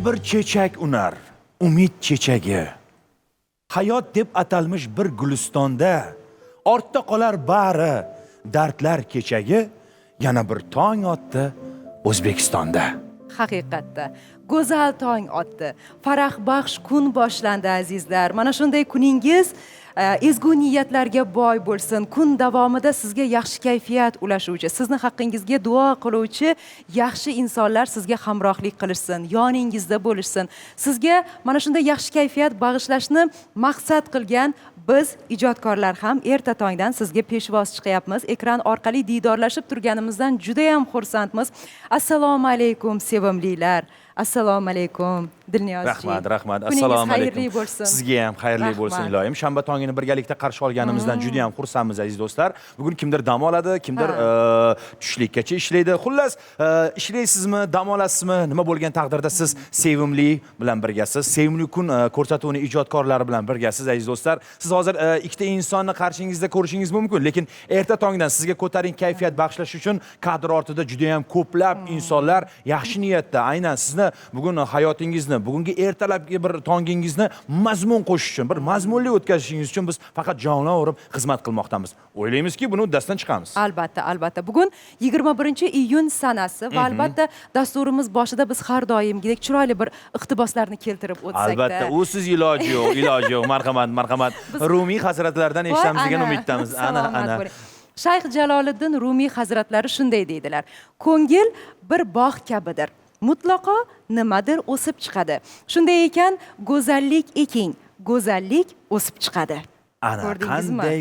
bir chechak unar, umid chechagi. Hayot deb atalmish bir gulistonda ortda qolar bari dardlar kechagi, yana bir tong otdi O'zbekistonda. Haqiqatda go'zal tong otdi. Farah baxsh kun boshlandi azizlar. Mana shunday kuningiz ezgu niyatlarga boy bo'lsin. Kun davomida sizga yaxshi kayfiyat ulashuvchi, sizni haqqingizga duo qiluvchi yaxshi insonlar sizga hamrohlik qilishsin, yoningizda bo'lishsin. Sizga mana shunday yaxshi kayfiyat bag'ishlashni maqsad qilgan biz ijodkorlar ham erta tongdan sizga peshvoz chiqyapmiz. Ekran orqali diydorlashib turganimizdan juda ham xursandmiz. Assalomu alaykum sevimlilar. Assalomu alaykum Dilniyozji. Rahmat. Assalomu alaykum. Xayrli bo'lsin. Sizga ham xayrli bo'lsin iloyim. Shanba tongini birgalikda qarshi olganimizdan juda ham xursandmiz aziz do'stlar. Bugun kimdir dam oladi, kimdir tushlikkacha ishlaydi. Xullas, ishlaysizmi, dam olasizmi, nima bo'lgan taqdirda siz sevimli bilan birgasiz. Sevimli kun ko'rsatuvining ijodkorlari bilan birgasiz aziz do'stlar. Siz hozir ikkita insonni qarshingizda ko'rishingiz mumkin, lekin erta tongdan sizga ko'taring kayfiyat bag'ishlash uchun kadr ortida juda ham ko'plab insonlar yaxshi niyatda aynan sizni bugun hayotingizni, bugungi ertalabki bir tongingizni mazmun qo'shish uchun, bir mazmunli o'tkazishingiz uchun biz faqat jonlanib xizmat qilmoqdamiz. O'ylaymizki, buni uddasidan chiqamiz. Albatta. Bugun 21-iyun sanasi va albatta dasturimiz boshida biz har doimgidek chiroyli bir iqtiboslarni keltirib o'tsak-da. Albatta, usiz iloji yo'q. Marhamat. Rumiy hazratlaridan eshitamiz degan umiddamiz. Ana. Shayx Jaloliddin Rumiy hazratlari shunday deydilar: ko'ngil bir bog' kabidir. Mutlaqo nimadir o'sib chiqadi. Shunday ekan, go'zallik eking, go'zallik o'sib chiqadi. Ana qanday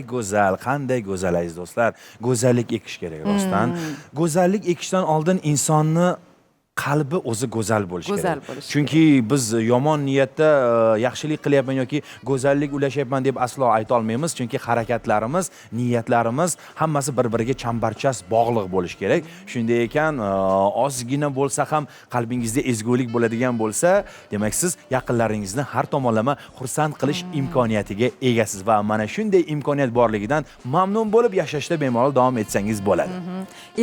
go'zal aziz do'stlar. Go'zallik ekish kerak rostdan. Go'zallik ekishdan oldin insonni qalbi o'zi go'zal bo'lishi kerak. Chunki biz yomon niyatda yaxshilik qilyapman yoki go'zallik ulashyapman deb aslo ayta olmaymiz. Chunki harakatlarimiz, niyatlarimiz hammasi bir-biriga chambarchas bog'liq bo'lishi kerak. Shunday ekan, ozgina bo'lsa ham qalbingizda ezgulik bo'ladigan bo'lsa, demak siz yaqinlaringizni har tomonlama xursand qilish imkoniyatiga egasiz va mana shunday imkoniyat borligidan mamnun bo'lib yashashda bemalol davom etsangiz bo'ladi.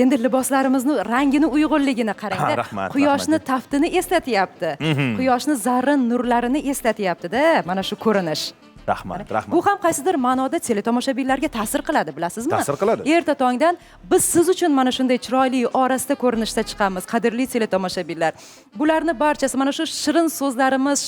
Endi liboslarimizni rangini uyg'unligini qarang-da. Quyoshni taftini eslatyapti. Quyoshni zarrin nurlarini eslatyapti-da, mana shu ko'rinish. Rahmat. Bu ham qaysidir ma'noda teletomoshabinlarga ta'sir qiladi, bilasizmi? Ta'sir qiladi. Erta tongdan biz siz uchun mana shunday chiroyli orasta ko'rinishda chiqamiz, qadrli teletomoshabinlar. Bularni barchasi mana shu shirin so'zlarimiz,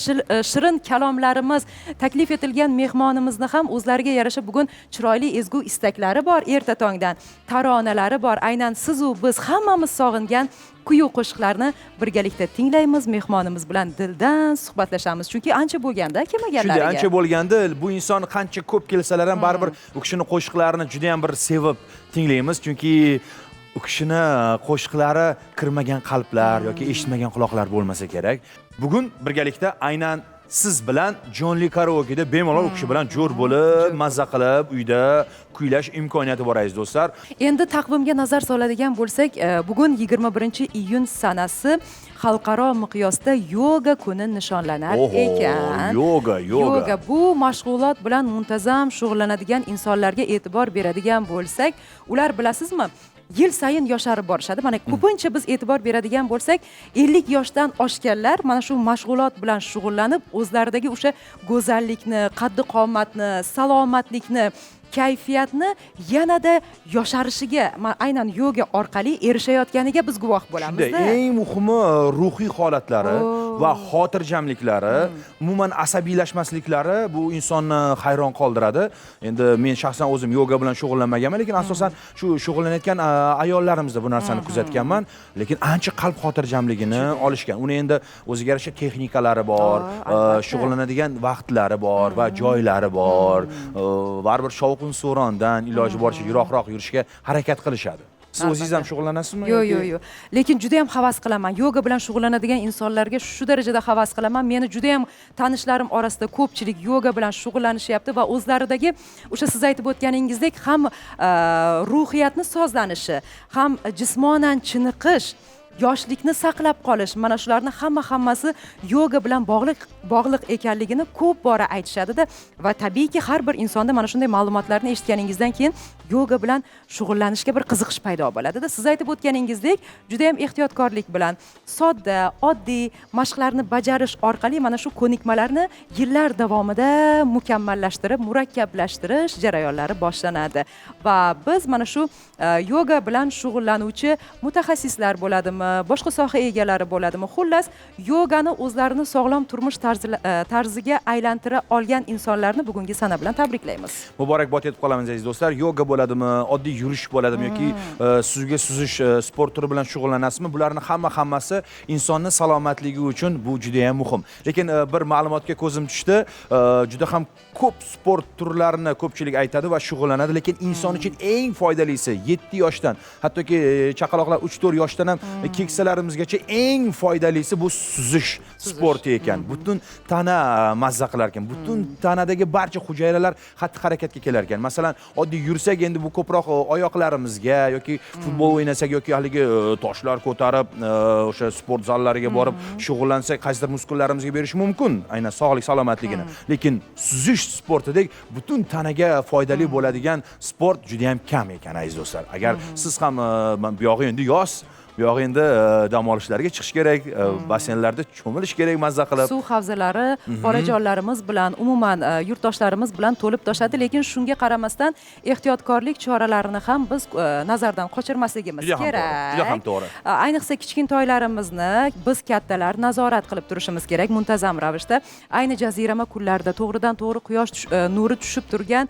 shirin kalomlarimiz, taklif etilgan mehmonimizni ham o'zlariga yarasha bugun chiroyli ezgu istaklari bor erta tongdan. Taronalari bor. Aynan siz u biz hammamiz sog'ingan kuyu qo'shiqlarni birgalikda tinglaymiz, mehmonimiz bilan dildan suhbatlashamiz. Chunki ancha bo'lganda kelmaganlariga. Shunday ancha bo'lganda, bu inson qancha ko'p kelsalar ham baribir u kishining qo'shiqlarini juda ham bir sevib tinglaymiz. Chunki u kishini qo'shiqlari kirmagan qalblar yoki eshitmagan quloqlar bo'lmasa kerak. Bugun birgalikda aynan siz bilan jonli karaokeda bemalol u kishi bilan jo'r bo'lib, mazza qilib, uyda kuylash imkoniyati bor aziz do'stlar. Endi taqvimga nazar soladigan bo'lsak, bugun 21-iyun sanasi xalqaro miqyosda yoga kuni nishonlanar ekan. Yoga bu mashg'ulot bilan muntazam shug'ullanadigan insonlarga e'tibor beradigan bo'lsak, ular bilasizmi? Yil sayin yosharib borishadi. Mana ko'pincha biz e'tibor beradigan bo'lsak, 50 yoshdan oshganlar mana shu mashg'ulot bilan shug'ullanib, o'zlaridagi o'sha go'zallikni, qaddi qomatni, salomatlikni, kayfiyatni yanada yosharishiga aynan yoga orqali erishayotganiga biz guvoh bo'lamiz. Eng muhimi ruhiy holatlari va xotirjamliklari, umuman asabiylashmasliklari bu insonni hayron qoldiradi. Endi men shaxsan o'zim yoga bilan shug'ullanmaganman, lekin asosan shu shug'ullanayotgan ayollarimizda bu narsani kuzatganman, lekin ancha qalb xotirjamligini olishgan. Uni endi o'ziga yarasha texnikalari bor, shug'ullanadigan vaqtlari bor va joylari bor. Baribir shovqin-surondan iloji boricha yiroqroq yurishga harakat qilishadi. Siz o'zingiz ham shug'ullanasizmi? Yo'q. Lekin juda ham havas qilaman. Yoga bilan shug'ullanadigan insonlarga shu darajada havas qilaman. Meni juda ham tanishlarim orasida ko'pchilik yoga bilan shug'ullanishyapti va o'zlaridagi o'sha siz aytib o'tganingizdek ham ruhiyatni sozlanishi, ham jismonan chiniqish yoshlikni saqlab qolish, mana shularni hammasi yoga bilan bog'liq ekanligini ko'p bora aytishadi-da va tabiiyki har bir insonda mana shunday ma'lumotlarni eshitganingizdan keyin yoga bilan shug'ullanishga bir qiziqish paydo bo'ladi-da. Siz aytib o'tganingizdek, juda ham ehtiyotkorlik bilan sodda, oddiy mashqlarni bajarish orqali mana shu ko'nikmalarni yillar davomida mukammallashtirib, murakkablashtirib jarayonlari boshlanadi va biz mana shu yoga bilan shug'ullanuvchi mutaxassislar bo'ladimi, boshqa soha egalari bo'ladimi, xullas yogani o'zlarini sog'lom turmush tarziga aylantira olgan insonlarni bugungi sana bilan tabriklaymiz. Muborakbod etib qolamiz aziz do'stlar. Yoga bo'ladimi, oddiy yurish bo'ladimi yoki suvga suzish sport turi bilan shug'ullanasizmi? Bularning hammasi insonning salomatligi uchun bu juda ham muhim. Lekin bir ma'lumotga ko'zim tushdi. Juda ham ko'p sport turlarini ko'pchilik aytadi va shug'ullanadi, lekin inson uchun eng foydalisi 7 yoshdan, hattoki chaqaloqlar 3-4 yoshdan ham keksalarimizgacha eng foydalisi bu suzish sporti ekan. Butun tana mazza qilar ekan. Butun tanadagi barcha hujayralar xatti-harakatga kelar ekan. Masalan, oddiy yursak endi bu ko'proq oyoqlarimizga yoki futbol o'ynasak yoki haligi toshlar ko'tarib o'sha sport zallariga borib shug'ullansak qaysidir muskullarimizga berishi mumkin, aynan sog'lik salomatligini. Lekin suzish sportidek butun tanaga foydali bo'ladigan sport juda ham kam ekan aziz do'stlar. Agar siz ham bu yog'i endi yoz, bu yog'i endi dam olishlarga chiqish kerak, basseynlarda cho'milish kerak mazza qilib. Suv havzalari bolajonlarimiz bilan, umuman yurtdoshlarimiz bilan to'lib toshadi, lekin shunga qaramasdan ehtiyotkorlik choralarini ham biz nazardan qochirmasligimiz kerak. Juda ham to'g'ri. Ayniqsa kichkintoylarimizni biz kattalar nazorat qilib turishimiz kerak muntazam ravishda. Ayni jazirama kunlarda to'g'ridan-to'g'ri quyosh nuri tushib turgan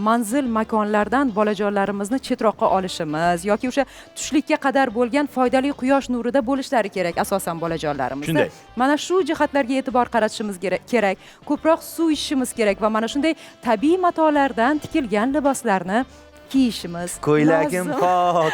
manzil makonlardan bolajonlarimizni chetroqqa olishimiz yoki o'sha tushlikka qadar bo'lgan foydali quyosh nurida bo'lishlari kerak asosan bolajonlarimiz. Shunday. Mana shu jihatlarga e'tibor qaratishimiz kerak. Ko'proq suv ichishimiz kerak va mana shunday tabiiy matolardan tikilgan liboslarni kiyishimiz Ko'ylagim,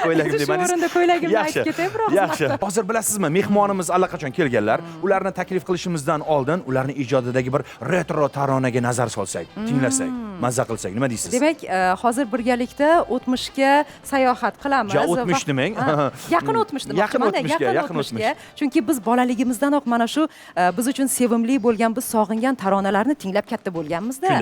ko'ylagim demadingiz. Shu o'rinda ko'ylagimni aytib ketay biroz. Yaxshi. Hozir bilasizmi, mehmonimiz allaqachon kelganlar. Ularni taklif qilishimizdan oldin ularni ijodidagi bir retro taronaga nazar solsak, tinglasak, mazza qilsak, nima deysiz? Demak, hozir birgalikda o'tmishga sayohat qilamiz. Ja, o'tmish demang. Yaqin o'tmish demoqchiman-da, yaqin o'tmishga. Chunki biz bolaligimizdanoq mana shu biz uchun sevimli bo'lgan, biz sog'ingan taronalarni tinglab katta bo'lganmiz-da.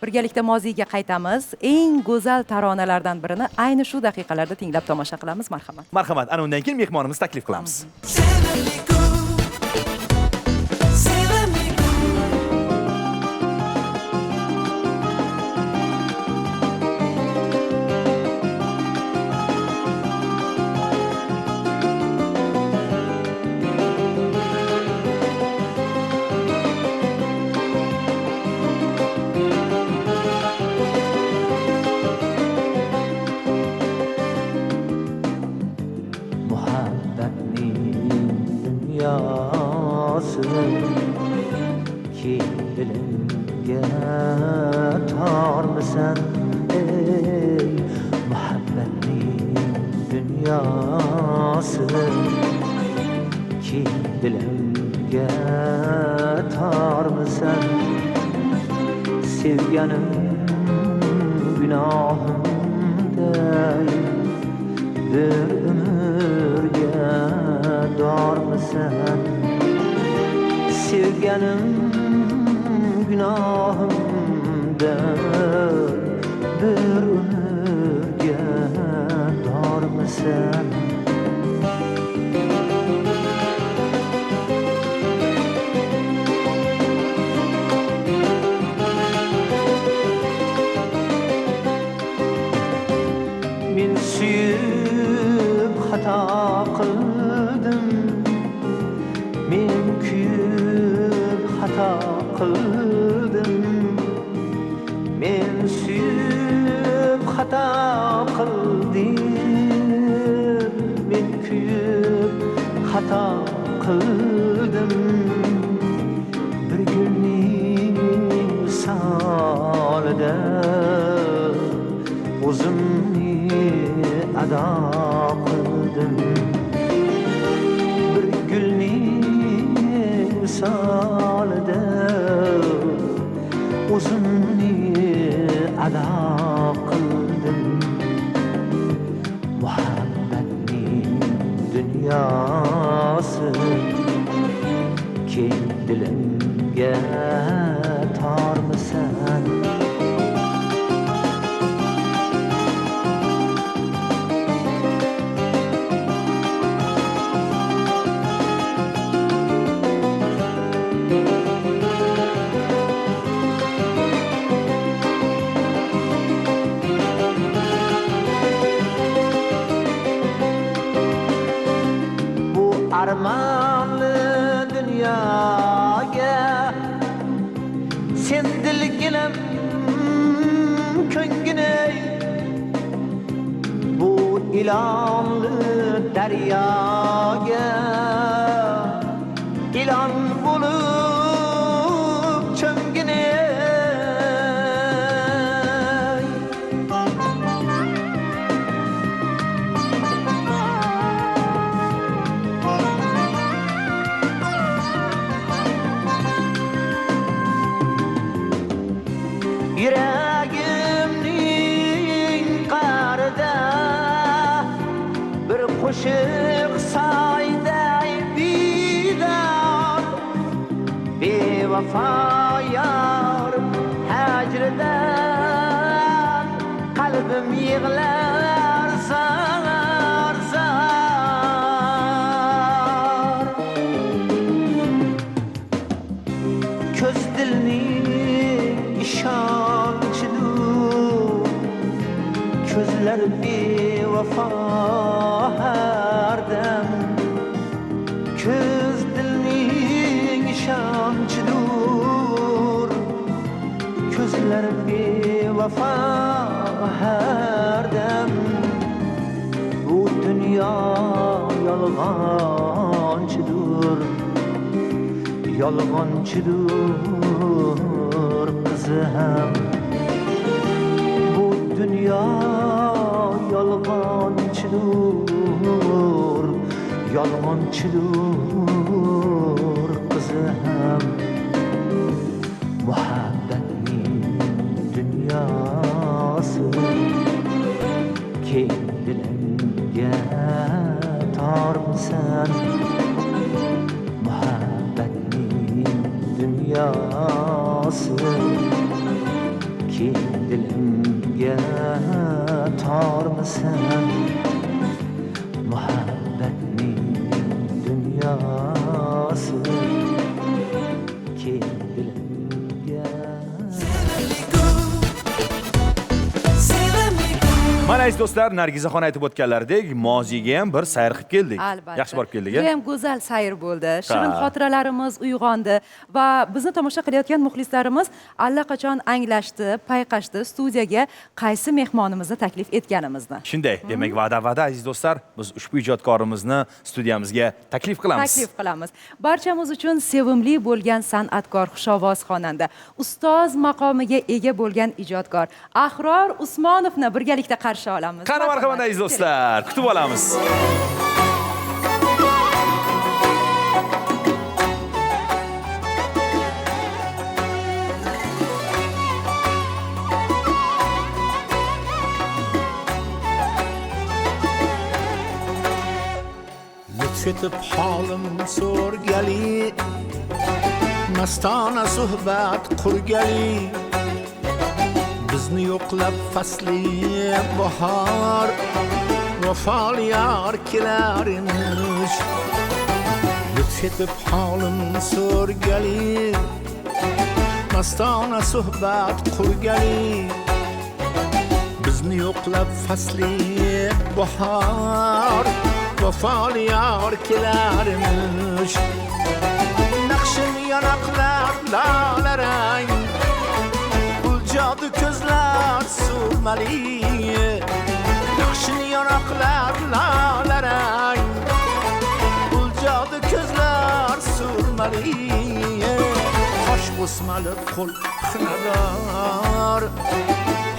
Birgalikda moziyga qaytamiz. Eng go'zal taronalardan birini ayni shu daqiqalarda tinglab tomosha qilamiz. Marhamat. Marhamat. Ana undan keyin mehmonimiz taklif qilamiz. ki dilimga tormisan ey muhabbatning dunyosi ki dilimga tormisan sevganim gunohimday bir umrga dormisan sevganim günahımda bir ömürge dormisan men suyib xato qildim men kuyib xato qildim men suyib xato qildim men kuyib xato qildim bir gulning visolida o'zimni ado qildim bir gulning visolida o'zimni ado qildim muhabbatning dunyosi armanlı dünyaya sen dilgilim köngüne bu ilanlı deryaga ilan bulup çöngüne yüreğimnin qarida bir qo'shiq sayday bidor bevafo yor hajridan qalbim yig'lar zar zar ko'z dilning ishonchidir ko'zlar bevafo har dam ko'z dilning ishonchidir ko'zlar bevafo har dam bu dunyo yolg'onchidir yolg'onchidir qizim bu dunyo yolg'onchidir yolg'onchidir qizim muhabbatning dunyosi keng dilimga tormisan muhabbatning dunyosi keng dilimga tormisan muhabbatning dunyosi keng dilimga Mana aziz do'stlar, Nargizaxon aytib o'tganlaridek, moziyga ham bir sayr qilib keldik. Albatta. Yaxshi borib keldik. Juda ham go'zal sayr bo'ldi. Shirin xotiralarimiz uyg'ondi va bizni tomosha qilayotgan muxlislarimiz allaqachon anglashdi, payqashdi studiyaga qaysi mehmonimizni taklif etganimizni. Shunday, demak va'da aziz do'stlar, biz ushbu ijodkorimizni studiyamizga taklif qilamiz. Taklif qilamiz. Barchamiz uchun sevimli bo'lgan san'atkor, xushovoz xonanda, ustoz maqomiga ega bo'lgan ijodkor Ahror Usmonovni birgalikda qarshi olamiz. Qani marhamat aziz do'stlar, kutib olamiz. Lütfetip halim so'rgali mastona suhbat qurgali bizni yo'qlab fasli bahor vafoli yor kelar emish lütfetib halim so'rgali mastona suhbat qurgali bizni yo'qlab fasli bahor vafoli yor kelar emish naqshin yonoqlar lolarang Jadu közler surmali Naqshin yonoqlar lolarang Ul jadu közler surmali Qosh o'smali qo'l xinador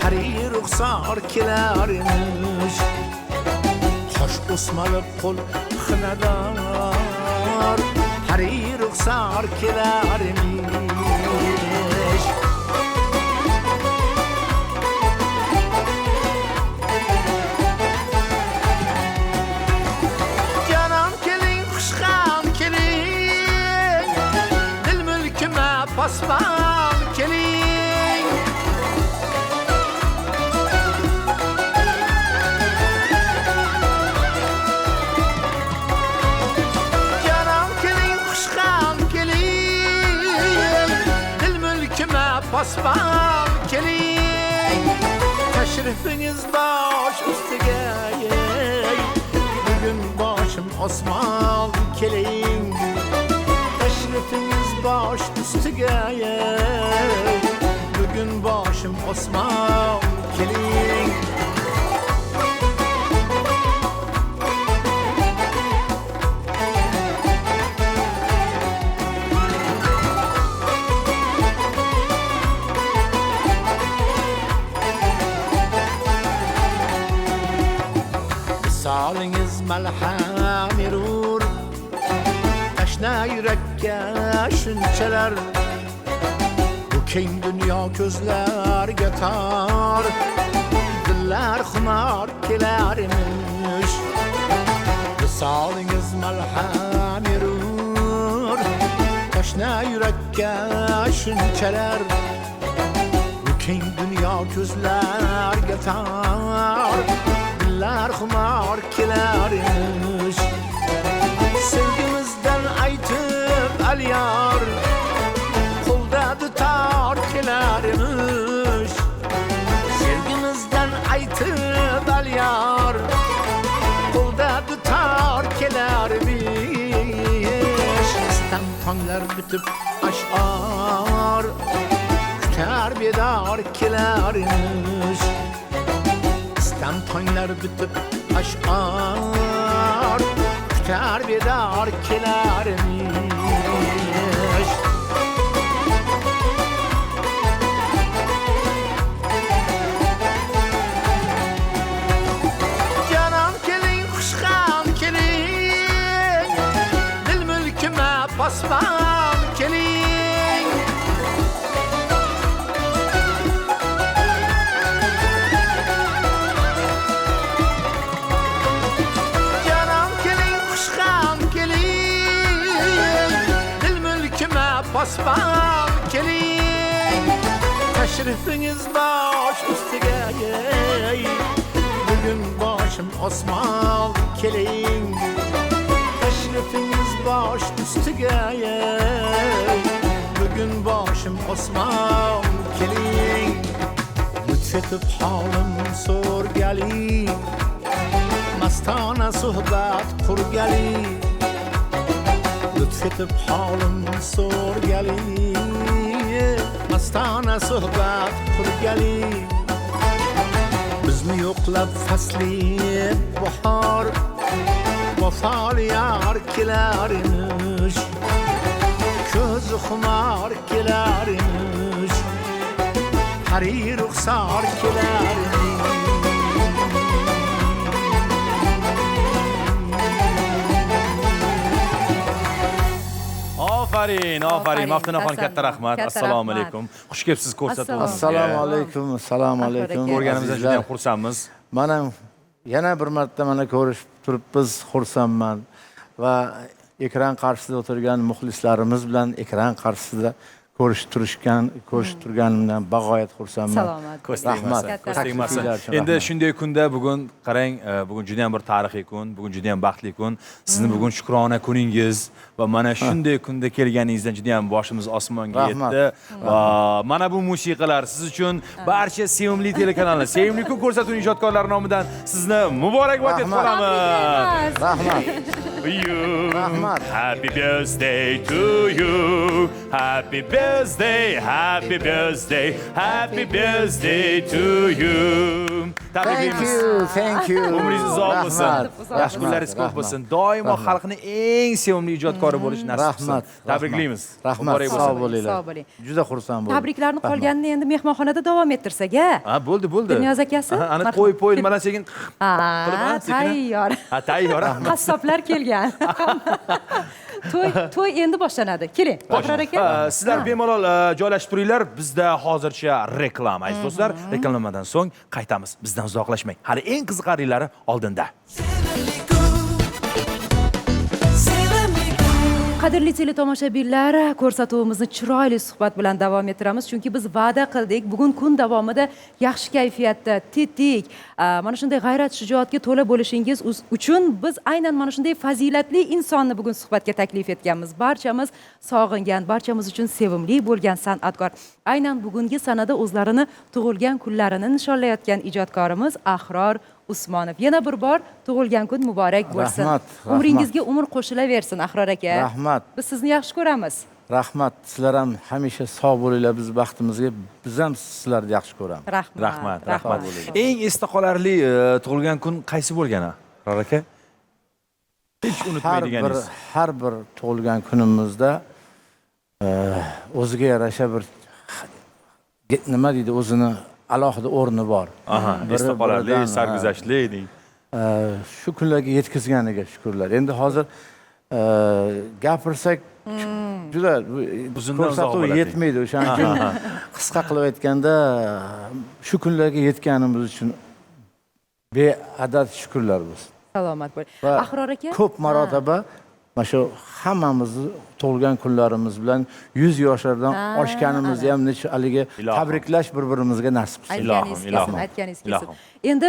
Harir ruxsor kelar emish Qosh o'smali qo'l xinador Harir ruxsor kelar emish Osman keling Canım keling xushxam keling Dil mulkima Osman keling Tashrifiniz bosh ustiga Bugün başım osmon keling, tashrifiniz bosh ustiga. Bugün başım osmon keling. Misoliniz malham erur, tashna yurakka shunchalar. Bu keng dunyo ko'zlarga tor, dillar xumor kelarmish. Misoliniz malham erur, tashna yurakka shunchalar. Bu keng dunyo ko'zlarga tor, dillar xumor kelarmish. Sevgimizdan aytib alyor, qo'lda dutor kelarmish. Sevgimizdan aytib alyor, qo'lda dutor kelarmish. Istam tonglar bitib ash'or, kutar bedor kelarmish. Istam tonglar bitib ash'or, kutar bedor kelarmish. Canım keling, xushxam keling, dil mulkima posbon keling. Canım keling, xushxam keling, dil mulkima posbon keling. Tashrifiniz bosh ustiga. Bugün başım osmon keling, tashrifiniz bosh ustiga. Bugün başım osmon keling. Lütfetib holim so'rgali, mastona suhbat qurgali. Lütfetib holim so'rgali, mastona suhbat qurgali. Bizni yo'qlab fasli bahor, vafoli yor kelarmish. Ko'zi xumor kelarmish, harir ruxsor kelarmish. Ofarin, ofarin. Maftunaxon katta rahmat. Katta Assalomu rahmat. alaykum. Xush kelibsiz ko'rsatuvimizga. Assalomu alaykum. Assalomu alaykum. Ko'rganimizdan juda ham xursandmiz. Mana yana bir marta mana ko'rishib turibmiz, xursandman va ekran qarshisida o'tirgan muxlislarimiz bilan ekran qarshisida ko'rishib turganimdan bag'oyat xursandman. Salomat. Ko'z Rahmat. tegmasin. Ko'z tegmasin. Rahmat. Endi shunday kunda bugun qarang, bugun juda ham bir tarixiy kun, bugun juda ham baxtli kun. Sizni bugun shukrona kuningiz va mana shunday kunda kelganingizdan juda ham boshimiz osmonga Rahmat. yetdi. Va mana bu musiqalar siz uchun barcha sevimli telekanallar, sevimli kun ko'rsatuv ijodkorlari nomidan sizni muborakbod etib Rahmat. qolaman. Rahmat. You. Rahmat. Happy birthday to you. Happy birthday, happy birthday, happy birthday to you. Tabriklaymiz. Thank you. Umringiz uzoq bo'lsin. Rahmat. Yaxshi kunlaringiz ko'p bo'lsin. Doimo xalqning eng sevimli ijodkori bo'lish nasib qilsin. Rahmat. Tabriklaymiz. Rahmat. Muborak Sog' bo'lsin. bo'linglar. Sog' bo'ling. Juda xursand bo'ldim. Tabriklarni qolganini endi mehmonxonada davom ettirsak-a? Ha, bo'ldi. Dunyoz akasi? Aha, ana Marhamat. qo'y, mana sekin. Ha, Qilaman, sekin. tayyor. Ha, tayyor. Qassoblar kelgan. To'y endi boshlanadi. Keling, Abrar aka. Sizlar bemalol joylashib turinglar. Bizda hozircha reklama. Aziz do'stlar, reklamadan so'ng qaytamiz. Bizdan uzoqlashmang. Hali eng qiziqarlilari oldinda. Qadrli teletomoshabinlar, ko'rsatuvimizni chiroyli suhbat bilan davom ettiramiz, chunki biz va'da qildik. Bugun kun davomida yaxshi kayfiyatda, tetik, mana shunday g'ayrat, shijoatga to'la bo'lishingiz uchun biz aynan mana shunday fazilatli insonni bugun suhbatga taklif etganmiz. Barchamiz sog'ingan, barchamiz uchun sevimli bo'lgan san'atkor. Aynan bugungi sanada o'zlarini tug'ilgan kunlarini nishonlayotgan ijodkorimiz Ahror Usmonov. Yana bir bor tug'ilgan kun muborak bo'lsin. Rahmat, Umringizga umr qo'shilaversin, Ahror aka. Rahmat. Biz sizni yaxshi ko'ramiz. Rahmat. Sizlar ham hamisha sog' bo'linglar biz baxtimizga. Biz ham sizlarni yaxshi ko'ramiz. Rahmat. Rahmat. Eng esda qolarli tug'ilgan kun qaysi bo'lgan, Ahror aka? Hech unutmaydiganingiz. Har bir tug'ilgan kunimizda o'ziga yarasha bir nima deydi, o'zini alohida o'rni bor. Aha, esda qolarli, sarguzashtli deng. Shu kunlarga yetkazganiga shukrlar. Endi hozir gapirsak juda Uzundan uzoq ko'rsatuv bo'ladi. yetmaydi. O'shaning uchun qisqa qilib aytganda shu kunlarga yetganimiz uchun beadad shukrlar bo'lsin. Salomat bo'ling. Va Ahror aka? ko'p marotaba mana shu hammamizni tug'ilgan kunlarimiz bilan 100 yoshlardan oshganimizni ham necha haligi Ilohim. tabriklash bir-birimizga nasib qilsin. Aytganingiz kelsin. Endi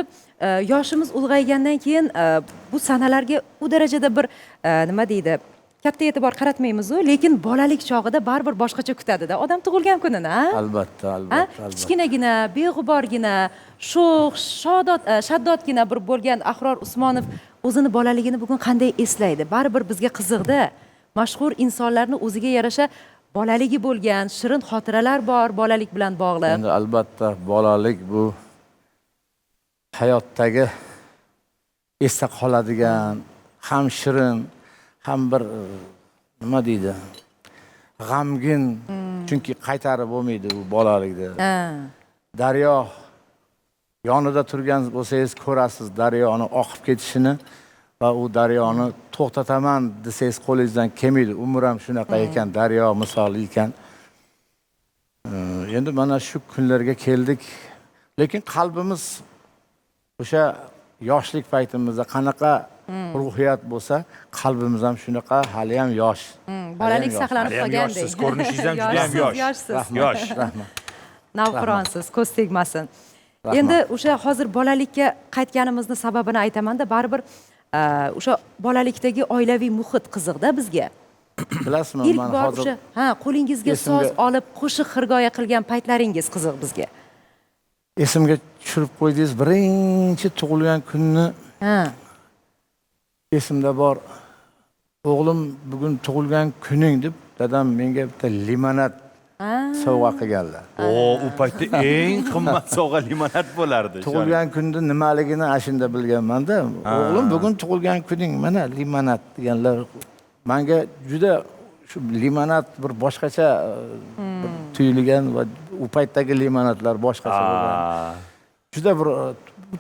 yoshimiz ulg'aygandan keyin bu sanalarga u darajada bir nima deydi, katta e'tibor qaratmaymiz-ku, lekin bolalik chog'ida baribir boshqacha kutadi-da odam tug'ilgan kunini, ha? Albatta, albatta. Kichkinagina, beg'uborgina, sho'x, shaddodgina bir bo'lgan Ahror Usmonov o'zini bolaligini bugun qanday eslaydi? Baribir bizga qiziqdi. Mashhur insonlarning o'ziga yarasha bolaligi bo'lgan shirin xotiralar bor bolalik bilan bog'liq. Endi albatta bolalik bu hayotdagi esda qoladigan, ham shirin, ham bir nima deydi, g'amgin, chunki qaytarib bo'lmaydi bu bolalikda. Daryo yonida turgan bo'lsangiz ko'rasiz daryoni oqib ketishini va u daryoni to'xtataman desangiz qo'lingizdan kelmaydi. Umr ham shunaqa ekan, daryo misoli ekan. Endi mana shu kunlarga keldik. Lekin qalbimiz o'sha yoshlik paytimizda qanaqa ruhiyat bo'lsa, qalbimiz ham shunaqa, hali ham yosh. Bolalik saqlanib Hali ham qolgandek. yoshsiz, ko'rinishingiz ham juda ham yosh. Yoshsiz. Yosh. Rahmat. Navqironsiz, ko'z tegmasin. Endi o'sha hozir bolalikka qaytganimizni sababini aytaman-da, baribir o'sha bolalikdagi oilaviy muhit qiziqda bizga. Bilasizmi, Ilk men bor hozir o'sha qo'lingizga so'z olib qo'shiq xirgoya qilgan paytlaringiz qiziq bizga. esimga tushirib qo'ydingiz. Birinchi tug'ilgan kunni esimda bor. O'g'lim bugun tug'ilgan kuning deb dadam menga bitta limonad sovg'a qilganlar. U paytda eng qimmat sovg'a limonad bo'lardi. Tug'ilgan kunni nimaligini ashunda bilganman-da. O'g'lim bugun tug'ilgan kuning, mana limonad deganlar. Menga juda shu limonad bir boshqacha bir tuyulgan va u paytdagi limonadlar boshqacha bo'lgan. Juda bir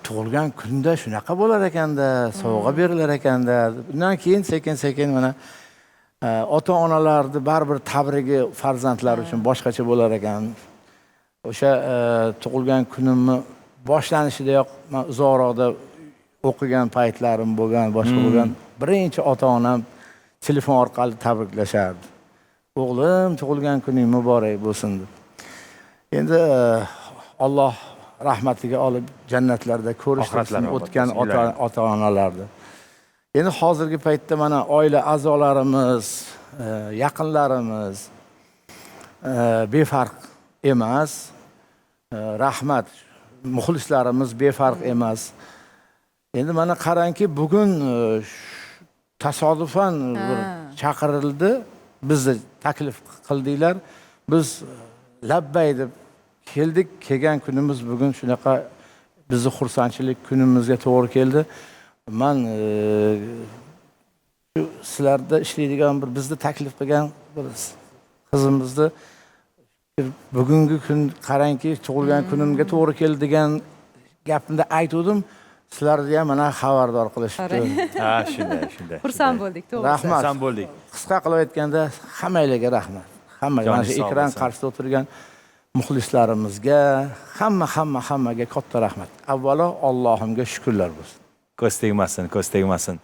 tug'ilgan kunda shunaqa bo'lar ekanda, sovg'a berilar ekanda. Undan keyin sekin-sekin mana ota-onalarni baribir tabrigi farzandlar uchun boshqacha bo'lar ekan. O'sha tug'ilgan kunimni boshlanishidayoq men uzoqroqda o'qigan paytlarim bo'lgan, boshqa bo'lgan. Birinchi ota-onam telefon orqali tabriklashardi. O'g'lim tug'ilgan kuning muborak bo'lsin deb. Endi Alloh rahmatiga olib jannatlarda ko'rishtirsin o'tgan ota-onalarni. Endi hozirgi paytda mana oila a'zolarimiz, yaqinlarimiz befarq emas. Rahmat, muxlislarimiz befarq emas. Endi mana qarangki, bugun tasodifan bir chaqirildi, bizni taklif qildinglar. Biz labbay deb keldik. Kelgan kunimiz bugun shunaqa bizni xursandchilik kunimizga to'g'ri keldi. Men shu sizlarda ishlaydigan bir bizni taklif qilgan bir qizimizni bugungi kun qarangki tug'ilgan kunimga to'g'ri keldi degan gapimda aytdim. Sizlarni ham mana xabardor qilishdi. Ha, shunday. Xursand bo'ldik, to'g'ri. Rahmat. Xursand bo'ldik. Qisqa qilib aytganda hammanglarga rahmat. Hamma mana shu ekran qarshisida o'tirgan muxlislarimizga, hammaga katta rahmat. Avvalo Allohimga shukrlar bo'lsin. Ko'z tegmasin.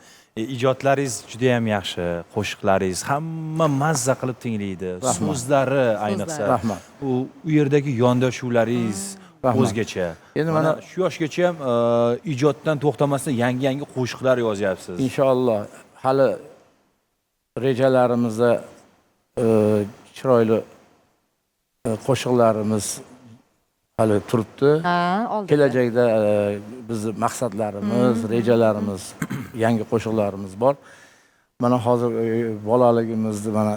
Ijodlaringiz juda ham yaxshi, qo'shiqlaringiz hamma mazza qilib tinglaydi. So'zlari ayniqsa. Rahmat. U yerdagi yondashuvlaringiz o'zgacha. Endi mana shu yoshgacha ham ijoddan to'xtamasdan yangi qo'shiqlar yozyapsiz. Inshaalloh hali rejalarimizda chiroyli qo'shiqlarimiz hali turibdi. Ha, oldinda. Kelajakda bizni maqsadlarimiz, rejalarimiz, yangi qo'shiqlarimiz bor. Mana hozir bolaligimizni mana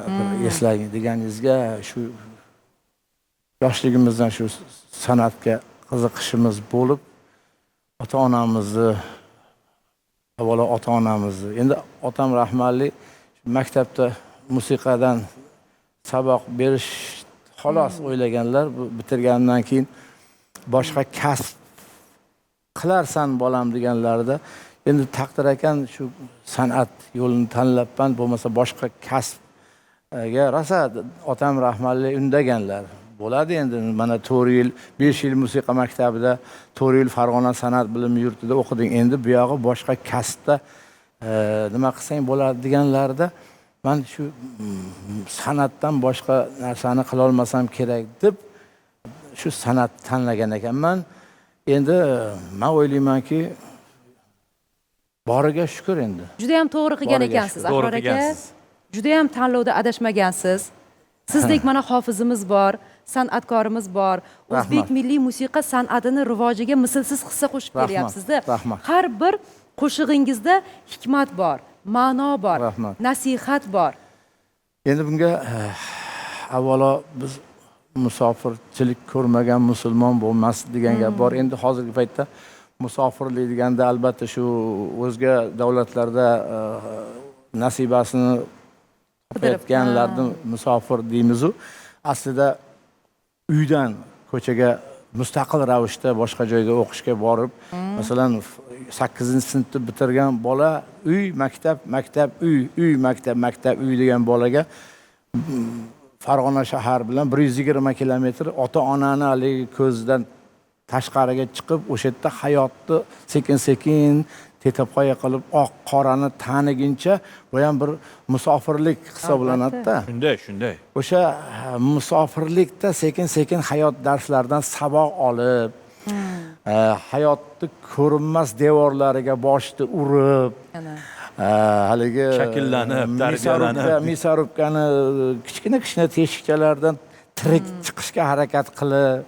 eslang deganingizga shu yoshligimizdan shu san'atga qiziqishimiz bo'lib, ota-onamizni avvalo ota-onamizni, endi otam rahmatli maktabda musiqadan saboq berish xolos o'ylaganlar. Bu bitirgandan keyin boshqa kasb qilarsan bolam deganlarida, endi taqdir ekan shu san'at yo'lini tanlabman, bo'lmasa boshqa kasbga rosa otam rahmatli undaganlar. Bo'ladi endi mana 4 yil, 5 yil musiqa maktabida, 4 yil Farg'ona san'at bilim yurtida o'qiding. Endi bu yog'i boshqa kasbda nima qilsang bo'ladi deganlarida, men shu san'atdan boshqa narsani qila olmasam kerak deb shu san'at tanlagan ekanman. Endi men o'ylaymanki, boriga shukr endi. Juda ham to'g'ri qilgan ekansiz, Ahror aka. Juda ham tanlovda adashmagansiz. Sizdek mana hofizimiz bor, san'atkorimiz bor. O'zbek milliy musiqa san'atini rivojiga mislsiz hissa qo'shib kelyapsiz-da. Har bir qo'shig'ingizda hikmat bor, ma'no bor, nasihat bor. Endi bunga avvalo biz musofirchilik ko'rmagan musulmon bo'lmas degan gap bor. Endi hozirgi paytda musofirlik deganda albatta shu o'zga davlatlarda nasibasini topayotganlarni musofir deymiz-u. Aslida uydan ko'chaga mustaqil ravishda boshqa joyga o'qishga borib, masalan 8-sinfni bitirgan bola uy, maktab, maktab, uy, uy, maktab, maktab, uy degan bolaga Farg'ona shahar bilan 120 kilometr ota-onani haligi ko'zdan tashqariga chiqib, o'sha yerda hayotni sekin-sekin tetapoya qilib oq qorani taniguncha bu ham bir musofirlik hisoblanadi-da. Shunday. O'sha musofirlikda sekin-sekin hayot darslaridan saboq olib, hayotni ko'rinmas devorlariga boshni urib, haligi shakllanib, tarbiyalanib, misarubkani kichkina teshikchalardan tirik chiqishga harakat qilib,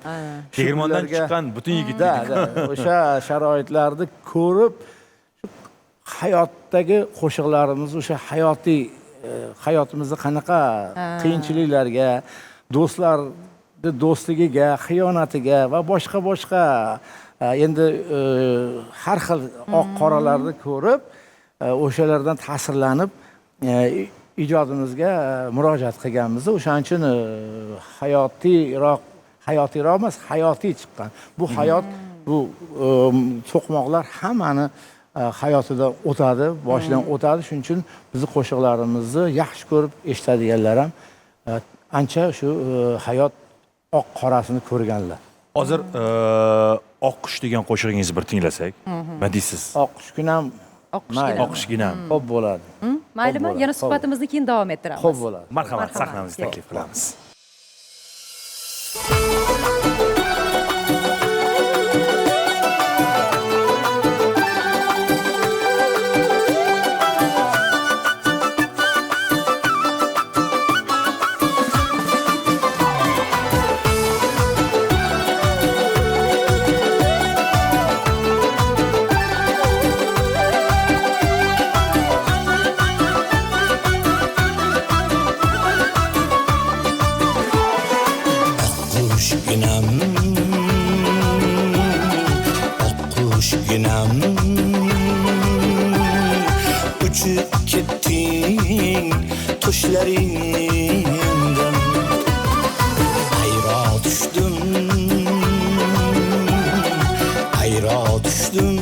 tegirmondan chiqqan butun yigitlar o'sha sharoitlarni ko'rib, hayotdagi qo'shiqlarimiz o'sha hayotiy hayotimizni qanaqa qiyinchiliklarga, do'stlarning do'stligiga, xiyonatiga va boshqa endi har xil oq qoralarni ko'rib, o'shalardan ta'sirlanib ijodimizga murojaat qilganmiz. O'shaning uchun hayotiyroq emas, hayotiy chiqqan. Bu hayot, bu to'qmoqlar hammani hayotida o'tadi, boshidan o'tadi. Shuning uchun bizning qo'shiqlarimizni yaxshi ko'rib eshitadiganlar ham ancha shu hayot oq qorasini ko'rganlar. Hozir oq qush degan qo'shig'ingizni bir tinglasak, nima deysiz? Oq qushginam, oq qushginam. Xo'p bo'ladi. Maylimi? Yana suhbatimizni keyin davom ettiramiz. Xo'p bo'ladi. Marhamat, sahnamizni taklif qilamiz. Uçup kettin tuşlarından ayra düşdüm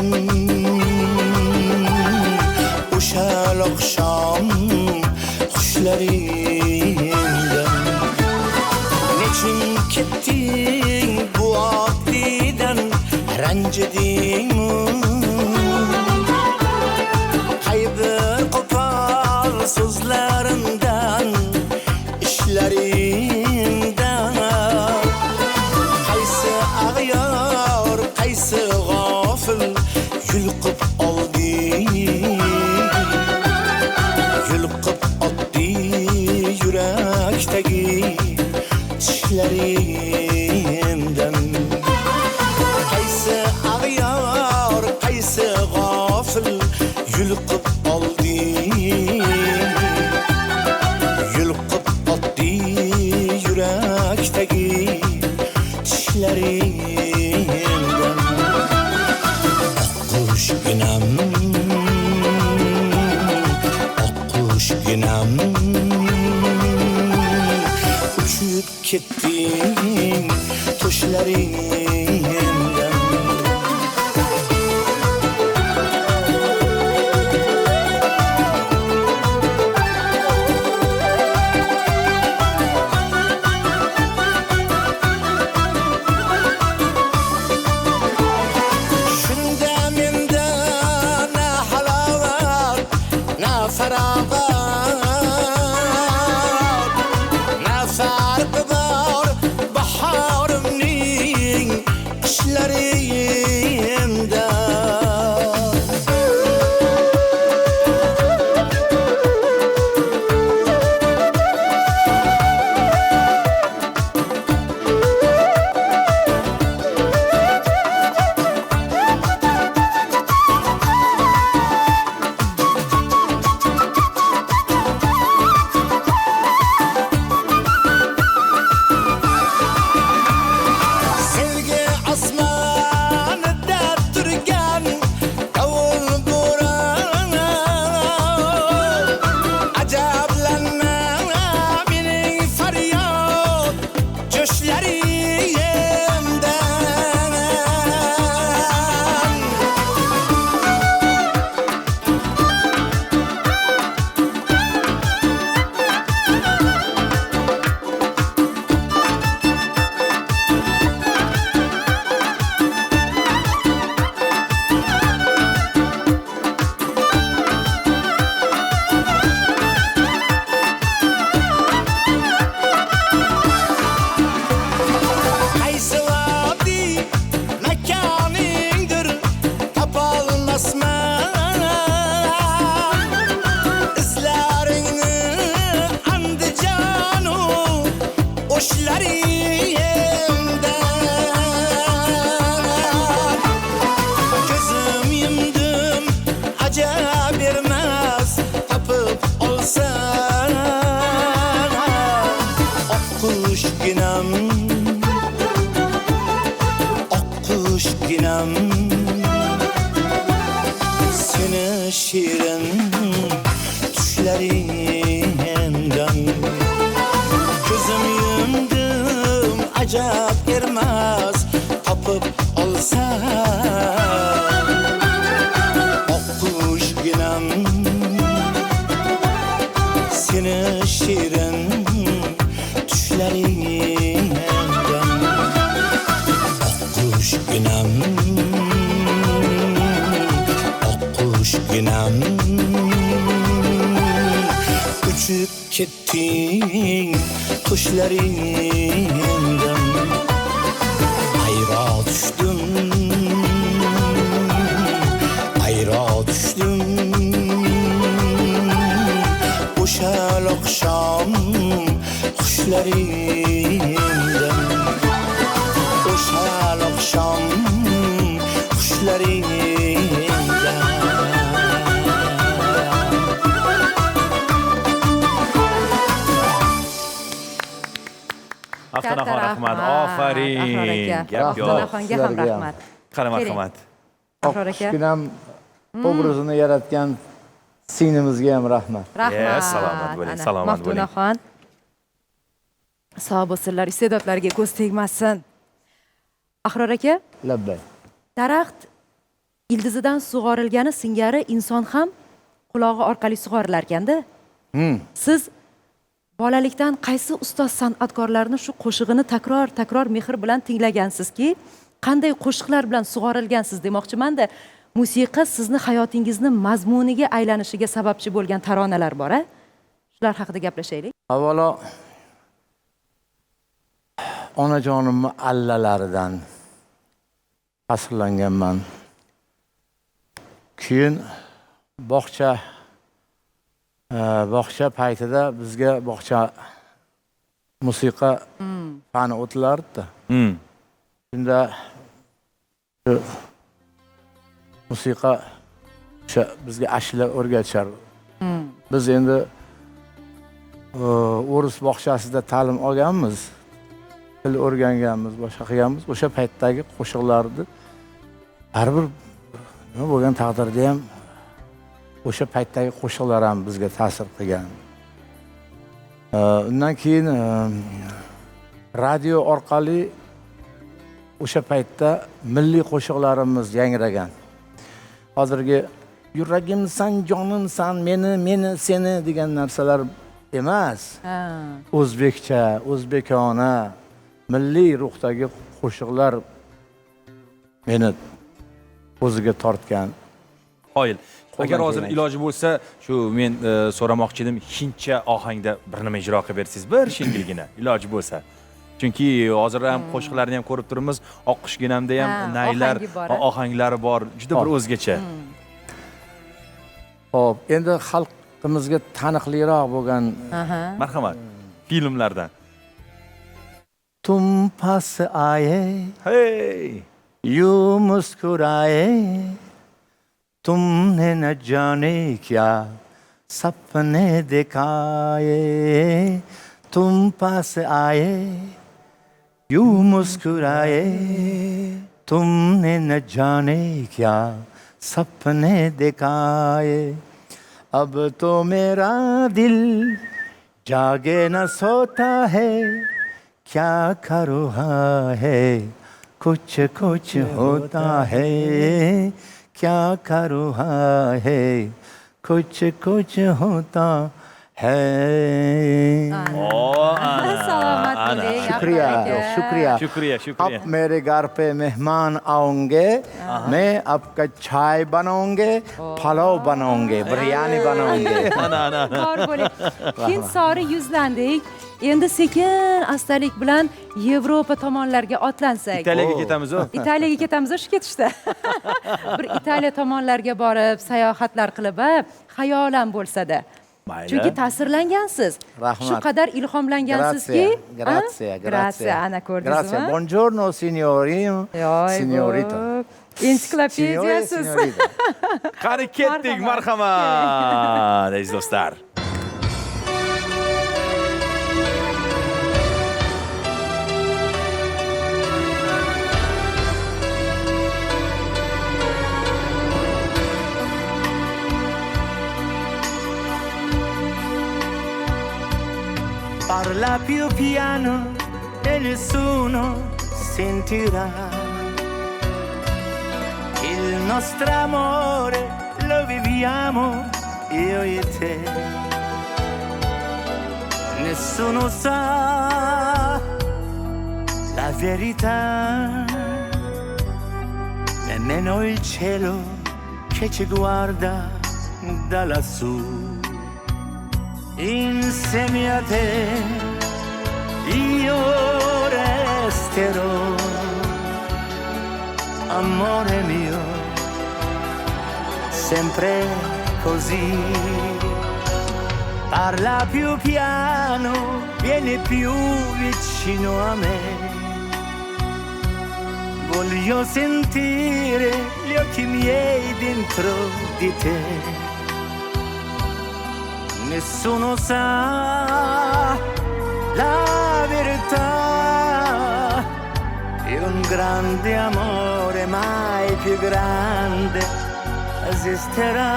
Uşal akşam kuşlarından Neçin kettin bu adiden rencedin sözlerinden, işlerinden Kaysı ağıyor, kaysı gafil Yülküp aldı yürekteki dişlerinden ginam oqqushginam uchib ketding tushlaringdan oqqushginam seni shirin tushlaringdan ko'zim yumdim ajab ermas topib olsam oqqushginam seni shirin tushlaringdan oqqushginam oqqushginam uchib ketding tushlaringdan ayro tushdim o'sha oqshom xushlaringdan o'sha oqshom xushlaringdan Aftonaxon rahmat, ofaring. Gap yo'q. Aftonaxonga ham rahmat. Qani marhamat. Ahror aka. Oqqushginam obrazini yaratgan singlingizga ham rahmat. Rahmat. Salomat bo'ling, Ana, salomat bo'ling. Maftunaxon. Sog' bo'lsinlar, iste'dodlarga ko'z tegmasin. Ahror aka, Labbay. daraxt ildizidan sug'orilgani singari inson ham qulog'i orqali sug'orilar ekanda. Siz bolalikdan qaysi ustoz san'atkorlarni shu qo'shig'ini takror mehr bilan tinglagansiz-ki, qanday qo'shiqlar bilan sug'orilgansiz demoqchiman-da, musiqa sizni hayotingizni mazmuniga aylanishiga sababchi bo'lgan taronalar bor-a? Shular haqida gaplashaylik. Avvalo onajonimni allalaridan asrlanganman. Keyin bog'cha paytida bizga bog'cha musiqa fani o'tilardi. Shunda musiqa bizga ashula o'rgatishardi. Biz endi o'ris bog'chasida ta'lim olganmiz, til o'rganganmiz, boshqa qilganmiz. O'sha paytdagi qo'shiqlarni har bir nima bo'lgan taqdirda ham o'sha paytdagi qo'shiqlar ham bizga ta'sir qilgan. Undan keyin radio orqali o'sha paytda milliy qo'shiqlarimiz yangragan. Hozirgi yuragimsan, jonimsan, meni, seni degan narsalar emas. O'zbekcha, o'zbekona, milliy ruhdagi qo'shiqlar meni o'ziga tortgan. Qoyil. Agar hozir iloji bo'lsa, shu men so'ramoqchi edim, hindcha ohangda bir nima ijro qilib bersangiz, bir shingilgina iloji bo'lsa. Chunki hozir ham qo'shiqlarni ham ko'rib turibmiz, Oqqushginamda ham naylar, ohanglari bor, juda bir o'zgacha. Xo'p, endi xalqimizga taniqliroq bo'lgan Marhamat. Filmlardan. Tum pas aaye, Hey! यूं मुस्कुराए तुमने न जाने क्या सपने दिखाए तुम पास आए यूं मुस्कुराए तुमने न जाने क्या सपने दिखाए अब तो मेरा दिल जागे न सोता है क्या कर रहा है कुछ कुछ होता है क्या कर रहा है कुछ कुछ होता है Salomat bo'ling. शुक्रिया शुक्रिया Shukriya, shukriya. अब मेरे घर पे मेहमान आएंगे मैं आपका चाय बनाऊंगे पलाव बनाऊंगे बिरयानी बनाऊंगे Xor bo'ling. Hind sari yuzlandik. Endi sekin astalik bilan Yevropa tomonlarga otlansak. Italiyaga ketamiz-ku. Italiyaga ketamiz shu ketishda. Bir Italiya tomonlarga borib sayohatlar qilib, xayolan bo'lsa-da. Mayli. Chunki ta'sirlangansiz. Rahmat. Shu qadar ilhomlangansizki, grazie ana ko'rdingizmi? grazie buongiorno signorino signorita Ensiklopediyasiz. Qani ketdik, marhamat, aziz do'stlar. Parla più piano e nessuno sentirà. Il nostro amore lo viviamo io e te. Nessuno sa la verità, nemmeno il cielo che ci guarda da lassù. Insieme a te io resterò, amore mio, sempre così. Parla più piano, vieni più vicino a me. Voglio sentire gli occhi miei dentro di te. Nessuno sa la verità di un grande amore mai più grande esisterà.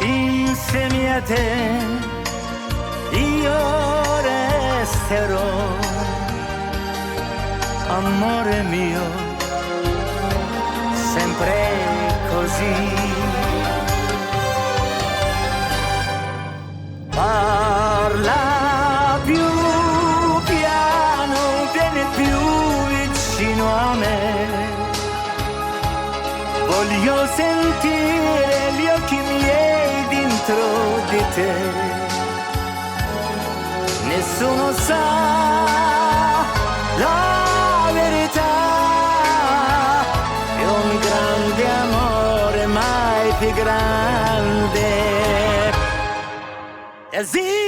Insieme a te io resterò, amore mio, sempre così. Parla più piano, vieni più vicino a me. Voglio sentire gli occhi miei dentro di te. Nessuno sa la verità di un grande amore mai più Grazie.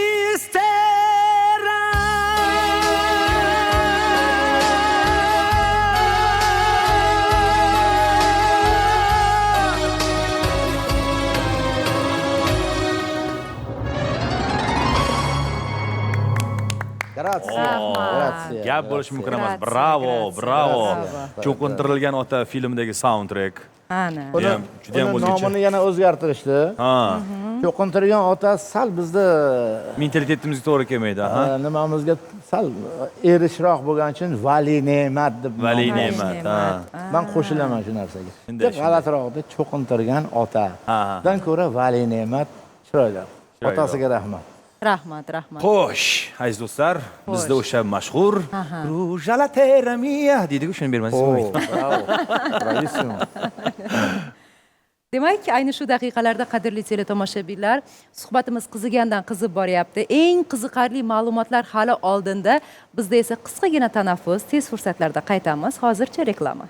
Grazie. Gap bo'lishi mumkin emas. Grazie, Bravo, grazie, bravo. bravo. Cho'qintirilgan ota filmidagi soundtrack. Ana. Uni Juda ham uni o'zgacha. nomini yana o'zgartirishdi. Ha. Cho'qintirgan ota sal bizni Mentalitetimizga to'g'ri kelmaydi, ha. nimamizga sal erishroq bo'lgani uchun vali ne'mat deb Vali nom- ne'mat, ha. Man qo'shilaman shu narsaga. Shunday, Deb g'alatiroqda cho'qintirgan Ha, ha. otadan ko'ra vali ne'mat chiroyli. Chiroyli. Otasiga rahmat. Rahmat, rahmat. Xo'sh, aziz do'stlar, bizda o'sha mashhur Ruja la terra mia deydi-ku, shuni bermasangiz Oh, bo'lmaydi. bravo. Bravissimo. Demak, ayni shu daqiqalarda qadrli teletomoshabinlar, suhbatimiz qizigandan qizib boryapti. Eng qiziqarli ma'lumotlar hali oldinda. Bizda esa qisqagina tanaffus, tez fursatlarda qaytamiz. Hozircha reklama.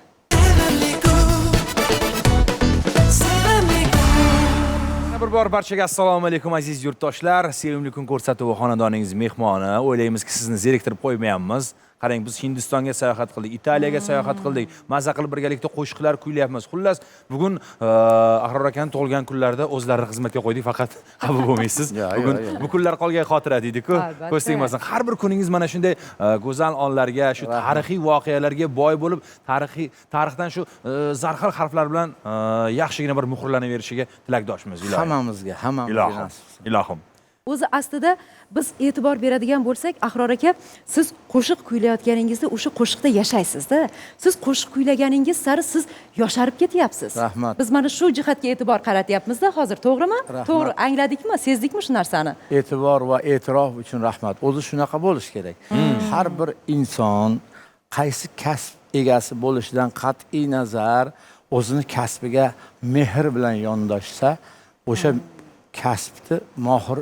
Bir bor barchaga assalomu alaykum aziz yurtdoshlar. Sevimli kun ko'rsatuvi xonadoningiz mehmoni. O'ylaymizki, sizni zeriktirib qo'ymayapmiz. Qarang, biz Hindistonga sayohat qildik, Italiyaga sayohat qildik. Maza qilib birgalikda qo'shiqlar kuylayapmiz. Xullas, bugun Ahror akani tug'ilgan kunlarda o'zlarini xizmatga qo'ydik, faqat xafa bo'lmaysiz. Bugun bu kunlar qolgan xotira deydi-ku. Albatta. Ko'z tegmasin. Har bir kuningiz mana shunday go'zal onlarga, shu tarixiy voqealarga boy bo'lib, tarixdan shu zarhal harflar bilan yaxshigina bir muhrlanaverishiga tilakdoshmiz. Ilohim. Hammamizga Ilohim. nasib. Ilohim. O'zi aslida biz e'tibor beradigan bo'lsak, Ahror aka, siz qo'shiq kuylayotganingizda o'sha qo'shiqda yashaysiz-da. Siz qo'shiq kuylaganingiz sari siz yosharib ketyapsiz. Rahmat. Biz mana shu jihatga e'tibor qaratyapmiz-da hozir, to'g'rimi? Rahmat. To'g'ri, angladikmi, sezdikmi shu narsani? E'tibor va e'tirof uchun rahmat. O'zi shunaqa bo'lish kerak. Har bir inson qaysi kasb egasi bo'lishidan qat'iy nazar o'zini kasbiga mehr bilan yondoshsa, o'sha kasbni mohir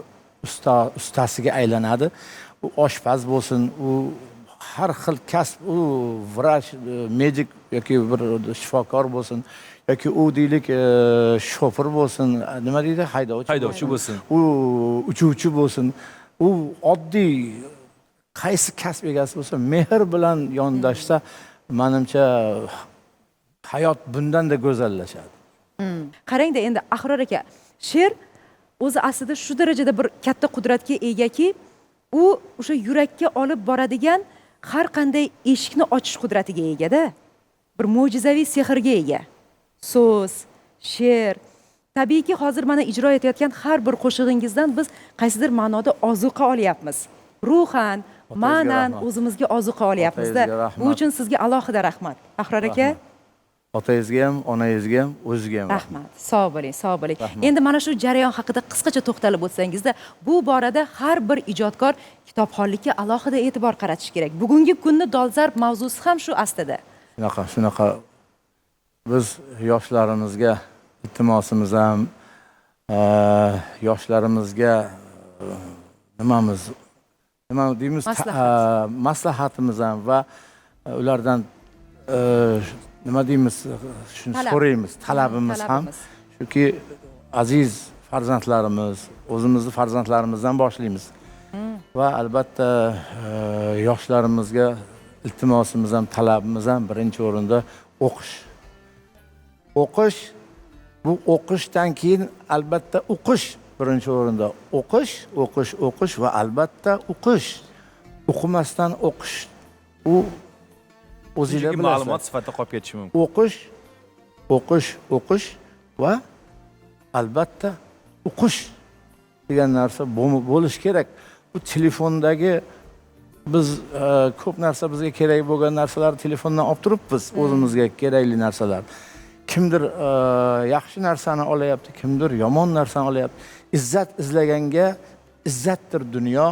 ustasiga aylanadi. U oshpaz bo'lsin, u har xil kasb, u vrach, medik yoki bir shifokor bo'lsin, yoki u deylik shofir bo'lsin, nima deydi, haydovchi bo'lsin. U uchuvchi bo'lsin. U oddiy qaysi kasb egasi bo'lsa, mehr bilan yondashsa, menimcha hayot bundan-da go'zallashadi. Qarangda endi Ahror aka, she'r o'zi aslida shu darajada bir katta qudratga egaki, u o'sha yurakka olib boradigan har qanday eshikni ochish qudratiga ega-da. Bir mo'jizaviy sehrga ega. So'z, she'r. Tabiiyki, hozir mana ijro etayotgan har bir qo'shig'ingizdan biz qaysidir ma'noda ozuqa olyapmiz. Ruhan, ma'nan o'zimizga ozuqa olyapmiz-da. Bu uchun sizga alohida rahmat. Ahror aka, Otangizga ham, onangizga ham, o'zizga ham rahmat. Sog' bo'ling, sog' bo'ling. Endi mana shu jarayon haqida qisqacha to'xtalib o'tsangizda, bu borada har bir ijodkor kitobxonlikka alohida e'tibor qaratish kerak. Bugungi kunni dolzarb mavzusi ham shu aslida. Shunaqa biz yoshlarimizga iltimosimiz ham, yoshlarimizga nima deymiz, maslahatimiz ham va ulardan nima deymiz, shuni so'raymiz, talabimiz ham shuki, aziz farzandlarimiz, o'zimizni farzandlarimizdan boshlaymiz. Va albatta yoshlarimizga iltimosimiz ham, talabimiz ham birinchi o'rinda o'qish. Bu o'qishdan keyin albatta o'qish birinchi o'rinda. O'qish va albatta o'qish. O'qimasdan o'qish u o'zingizga bilasiz. Ma'lumot sifatida qolib ketishi mumkin. O'qish va albatta o'qish degan narsa bo'lish kerak. Bu telefondagi biz ko'p narsa bizga kerak bo'lgan narsalarni telefondan olib turibmiz, o'zimizga kerakli narsalar. Kimdir yaxshi narsani olyapti, kimdir yomon narsani olyapti. Izzat izlaganga izzatdir dunyo.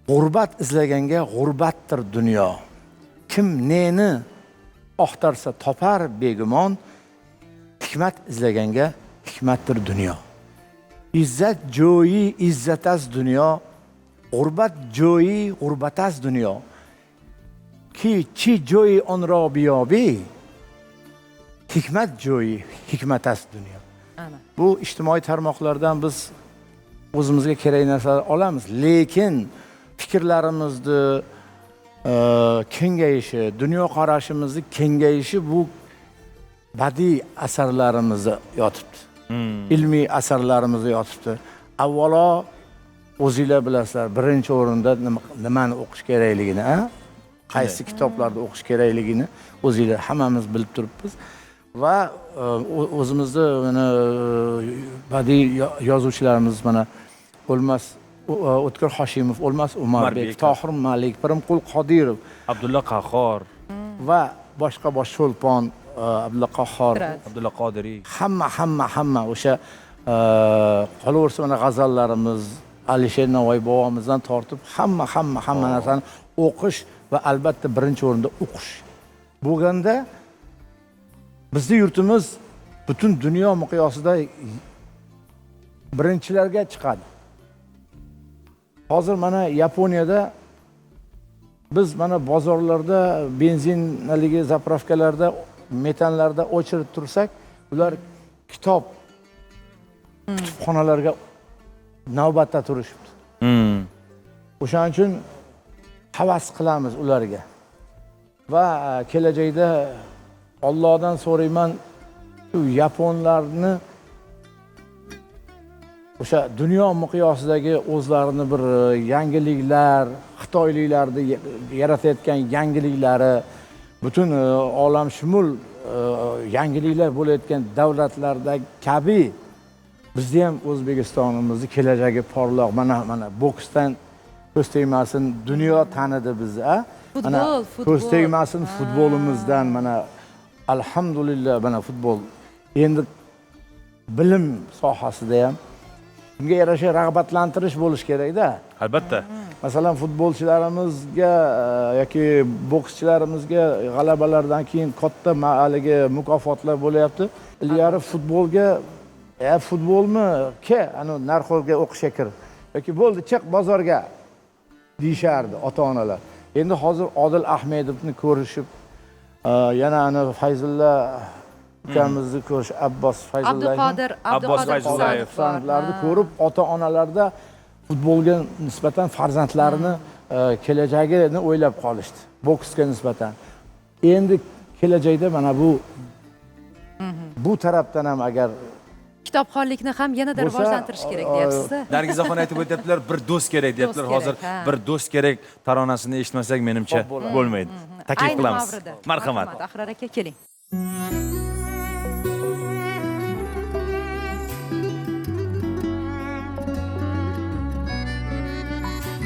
G'urbat izlaganga g'urbatdir dunyo. Kim neni oxtarsa topar begumon, hikmat izlaganga hikmatdir dunyo. Izzat joyi izzatas dunyo, g'urbat joyi g'urbatas dunyo. Ki chi joyi onro biyobi, hikmat joyi hikmatas dunyo. Bu ijtimoiy tarmoqlardan biz o'zimizga kerak narsalar olamiz, lekin fikrlarimizni kengayishi, dunyoqarashimizni kengayishi bu badiiy asarlarimizda yotibdi. Ilmiy asarlarimizda yotibdi. Avvalo o'zinglar bilasizlar, birinchi o'rinda nimani o'qish kerakligini, qaysi kitoblarni o'qish kerakligini o'zinglar hammamiz bilib turibmiz. Va o'zimizni mana badiiy yozuvchilarimiz mana O'lmas O'tkir Hoshimov, O'lmas Umarbek, Tohir Malik, Pirimqul Qodirov, Abdulla Qahhor va boshqa Sho'lpon, Abdulla Qahhor, Abdulla Qodiriy. Hamma o'sha qolaversa mana g'azallarimiz, Alisher Navoiy bobomizdan tortib hamma narsani o'qish va albatta birinchi o'rinda o'qish bo'lganda bizning yurtimiz butun dunyo miqyosida birinchilarga chiqadi. Hozir mana Yaponiyada biz mana bozorlarda, benzinligi zapravkalarda, metanlarda o'chirib tursak, ular kitob kutubxonalarga navbatda turishibdi. O'shaning uchun havas qilamiz ularga. Va kelajakda Allohdan so'rayman, shu yaponlarni o'sha dunyo miqyosidagi o'zlarini bir yangiliklar, xitoyliklarni yaratayotgan yangiliklari, butun olamshumul yangiliklar bo'layotgan davlatlardagi kabi bizda ham O'zbekistonimizni kelajagi porloq. Mana boksdan ko'z tegmasin, dunyo tanidi bizni. Futbol. Ko'z tegmasin futbolimizdan, mana alhamdulillah mana futbol. Endi bilim sohasida ham bunga yarasha rag'batlantirish bo'lish kerak-da. Albatta. Masalan, futbolchilarimizga yoki bokschilarimizga g'alabalardan keyin katta haligi mukofotlar bo'layapti. Ilgari futbolga futbolmi? Ana narxga o'qishga kir. Yoki bo'ldi, chiq bozorga deyishardi ota-onalar. Endi hozir Odil Ahmedovni ko'rishib, yana ana Fayzulla ukamizni ko'rish, Abbos Fayzullayev, Abbos Fayzullayev ko'rib, ota-onalarda futbolga nisbatan farzandlarini kelajagini o'ylab qolishdi. Boksga nisbatan. Endi kelajakda mana bu tarafdan ham agar kitobxonlikni ham yanada rivojlantirish kerak deyapsiz-da. Nargizaxon aytib o'tyaptilar, bir do'st kerak deyaptilar. Hozir bir do'st kerak taronasini eshitmasak menimcha bo'lmaydi. Taklif qilamiz. Marhamat. Ahrar aka, keling.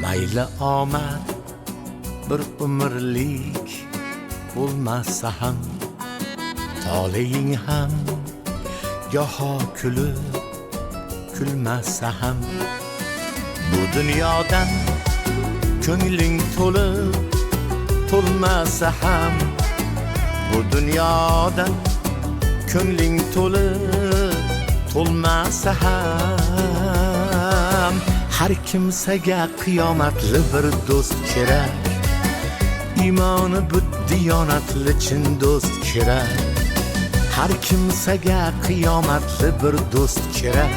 Mayli omad bir umrlik bo'lmasa ham, toleing ham goho kulib kulmasa ham, bu dunyodan ko'ngling to'lmasa ham, bu dunyodan ko'ngling to'lmasa ham, har kimsaga qiyomatli bir do'st kerak, iymoni bu diyonatli chin do'st kerak. Har kimsaga qiyomatli bir do'st kerak,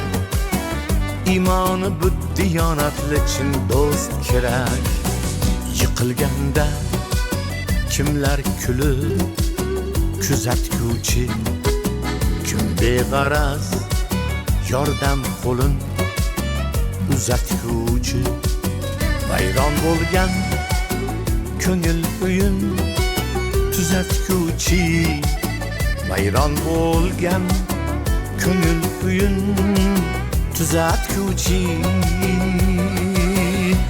iymoni bu diyonatli chin do'st kerak. Yiqilganda kimlar kulib kuzatguvchi, kim beg'araz yordam qo'lin uzatguvchi, vayron bo'lgan ko'ngil uyun tuzatguvchi, vayron bo'lgan ko'ngil uyun tuzatguvchi.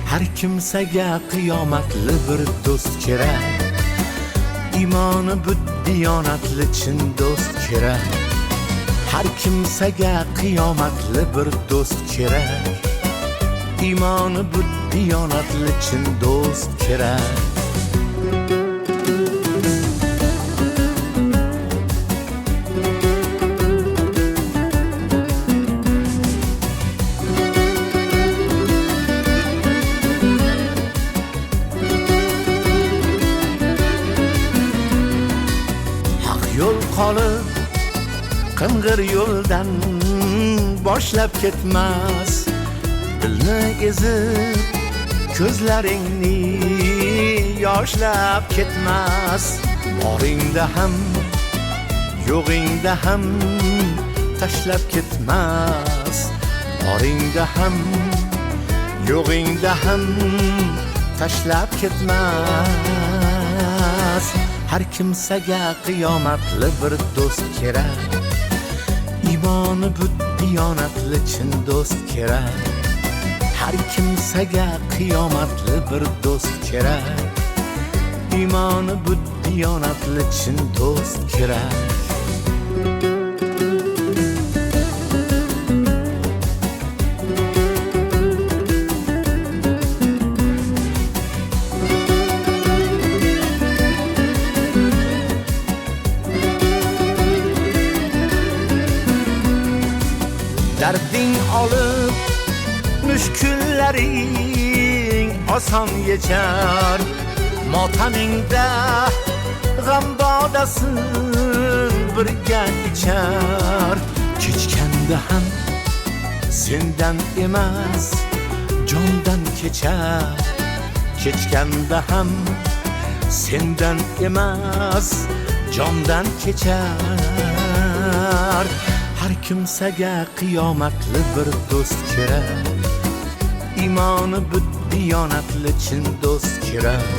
Har kimsaga qiyomatli bir do'st kerak, iymoni bu diyonatli chin do'st kerak. Har kimsaga qiyomatli bir do'st kerak, iymoni bu diyonatli chin do'st kerak. Haq yo'l qolib qing'ir yo'ldan boshlab ketmas, dilni ezib ko'zlaringni yoshlab ketmas. Boringda ham yo'g'ingda ham tashlab ketmas. Boringda ham yo'g'ingda ham tashlab ketmas. Har kimsaga qiyomatli bir do'st kerak. İmoni bu diyonatli chin do'st kerak. Har kimsaga qiyomatli bir do'st kerak. İmoni bu diyonatli chin do'st kerak. Darding olib mushkullaring oson yechar. Motamingda g'am bodasin birga ichar. Kechganda ham sendan emas jondan kechar. Kechganda ham sendan emas jondan kechar. Har kimsaga qiyomatli bir do'st kerak. İmoni bu diyonatli chin do'st kerak.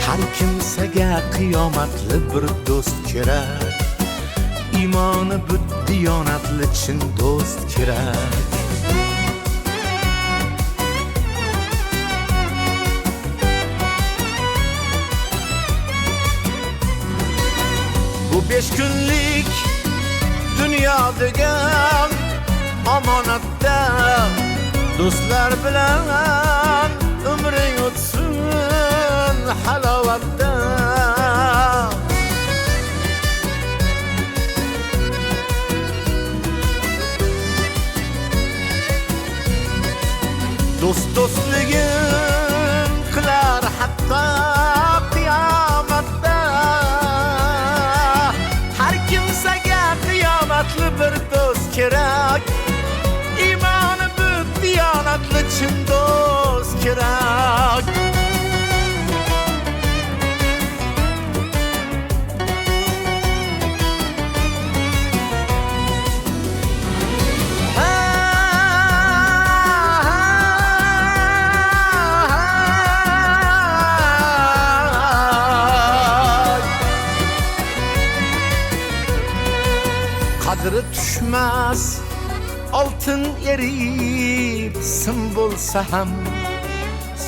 Har kimsaga qiyomatli bir do'st kerak. İmoni bu diyonatli chin do'st kerak. Bu 5 kunlik dünya degan omonatda do'stlar bilan umring o'tsin halovatda. Do'st do'stligin qilar hatto qiyomatda. Har kimsaga qiyomatli bir do'st kerak. İmoni bu diyonatli chin do'st kerak. Qadri tushmas oltin erib sim bo'lsa ham.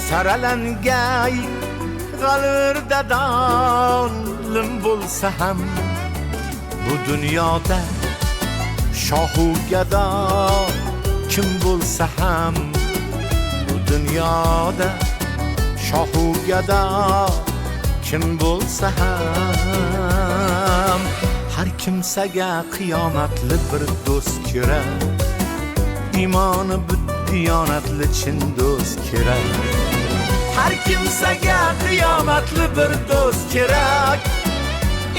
Saralangay g'alvirda donim bo'lsa ham. Bu dunyoda shohu gado kim bo'lsa ham. Bu dunyoda shohu gado kim bo'lsa ham. Har kimsaga qiyomatli bir do'st kerak. İmoni bu diyonatli chin do'st kerak. Har kimsaga qiyomatli bir do'st kerak.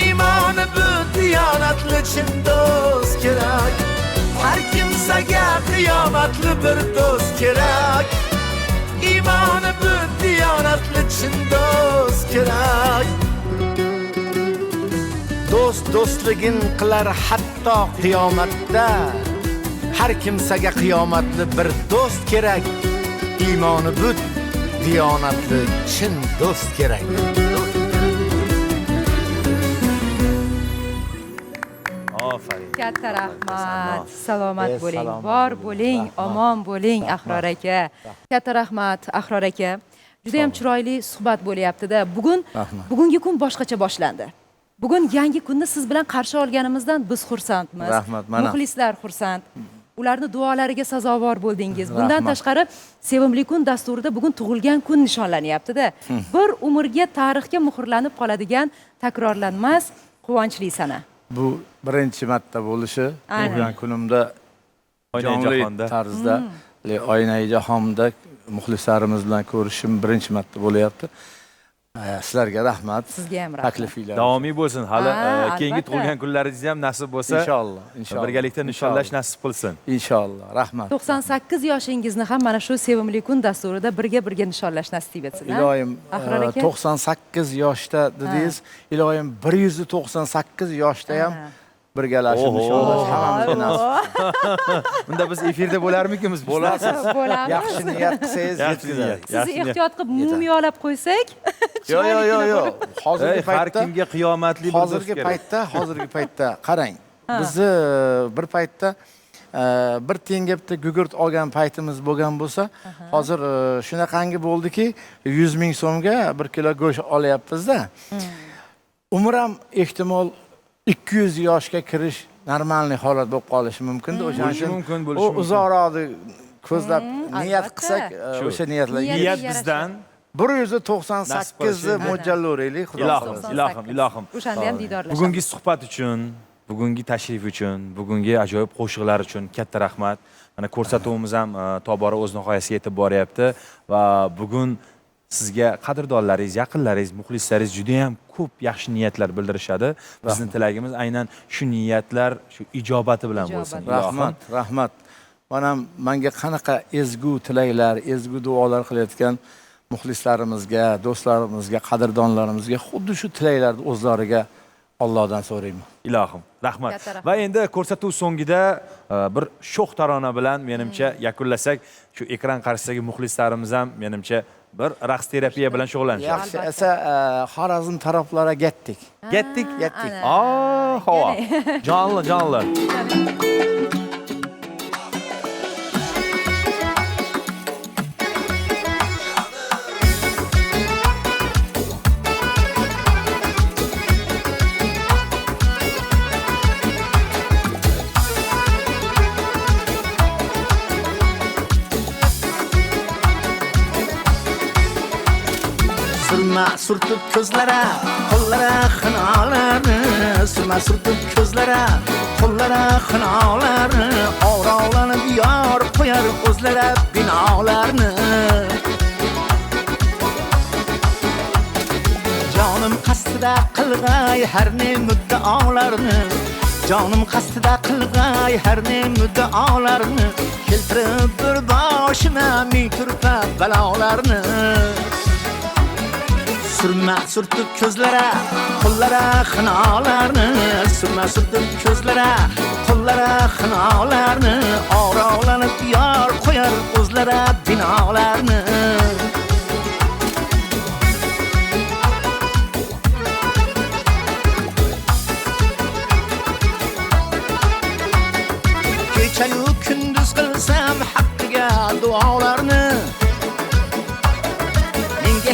İmoni bu diyonatli chin do'st kerak. Har kimsaga qiyomatli bir do'st kerak. İmoni bu diyonatli chin do'st kerak. Do'st do'stligin qilar hatto qiyomatda. Har kimsaga qiyomatli bir do'st kerak. İmoni bu diyonatli chin do'st kerak. Aferin. Katta rahmat. Salomat bo'ling, Salomat bor bo'ling. bo'ling, Rahmat. omon bo'ling Ahror aka. Katta rahmat Ahror aka. Juda ham chiroyli suhbat bo'lyapti-da. Rahmat. Bugungi kun boshqacha boshlandi. Bugun yangi kunni siz bilan qarshi olganimizdan biz xursandmiz. Rahmat, mana. Muxlislar xursand. Ularni duolariga sazovor bo'ldingiz. Bundan Rahmat. tashqari Sevimli kun dasturida bugun tug'ilgan kun nishonlanyapti-da. Bir umrga tarixga muhrlanib qoladigan takrorlanmas quvonchli sana. Bu birinchi marta bo'lishi. Aynen. Tug'ilgan kunimda Oynai jonli jahonda. tarzda Oynai jahonda muxlislarimiz bilan ko'rishim birinchi marta bo'lyapti. Sizlarga rahmat. Sizga ham rahmat. Taklifinglar. Davomiy bo'lsin. Hali keyingi albatta. tug'ilgan kunlaringiz ham nasib bo'lsa, Inshaalloh. birgalikda nishonlash nasib qilsin. Inshaalloh. Rahmat. 98 yoshingizni ham mana shu sevimli kun dasturida birga nishonlash nasib etsin. Iloyim Ahror aka. 98 yoshda dedingiz, iloyim 198 yoshda ham birgalashib nishonlash hammamizga nasib. Unda biz efirda bo'larmikimiz? Bo'lasiz. Bo'lamiz. Yaxshi niyat qilsangiz Yaxshi niyat. yetkazadi. Sizni ehtiyot qilib mumiyolab qo'ysak. Yo'q. Hozirgi Har paytda kimga qiyomatli hozirgi paytda qarang. Bizni bir paytda bir tenga bitta gugurt olgan paytimiz bo'lgan bo'lsa, hozir shunaqangi bo'ldiki, 100 ming so'mga 1 kilo go'sht olyapmiz-da. Umr ham ehtimol 200 yoshga kirish normalniy holat bo'lib qolishi mumkin-da. Bo'lishi mumkin. Uzoqroqni ko'zlab niyat albatta. qilsak, o'sha niyatlarga Niyat bizdan. 198 ni mo'ljallaylik, xudo Ilohim, xohlasa. ilohim. O'shanda ham diydorlashamiz. Bugungi suhbat uchun, bugungi tashrif uchun, bugungi ajoyib qo'shiqlar uchun katta rahmat. Mana ko'rsatuvimiz ham tobora o'z nihoyasiga yetib boryapti va bugun sizga qadrdonlaringiz, yaqinlaringiz, muxlislaringiz juda ham ko'p yaxshi niyatlar bildirishadi. Bizning tilagimiz aynan shu niyatlar, shu ijobati bilan bo'lsin. Rahmat. Mana menga qanaqa ezgu tilaklar, ezgu duolar qilayotgan muxlislarimizga, do'stlarimizga, qadrdonlarimizga xuddi shu tilaklarni o'zlariga Allohdan so'rayman. Ilohim, rahmat. Katta rahmat. Va endi ko'rsatuv so'ngida bir sho'x tarona bilan menimcha yakunlasak, shu ekran qarshisidagi muxlislarimiz ham menimcha bir raqs terapiya bilan shug'ullanishadi. Yaxshi, esa Xorazm taraflariga ketdik. Ketdik. ana. Havo. Jonli. Surma surtib ko'zlara, qo'llara xinolarni, surma surtib ko'zlara, qo'llara xinolarni, orollanib yor qo'yar o'zlara binolarni. Jonim qasdida qilg'ay har ne muddaolarni, jonim qasdida qilg'ay har ne muddaolarni, keltirib bir boshima ming turfa balolarni. Surma surtib ko'zlara, qo'llara xinolarni, surma surtib ko'zlara, qo'llara xinolarni, orollanib yor qo'yar o'zlara binolarni. Kechayu kunduz qilsam haqqiga duolarni,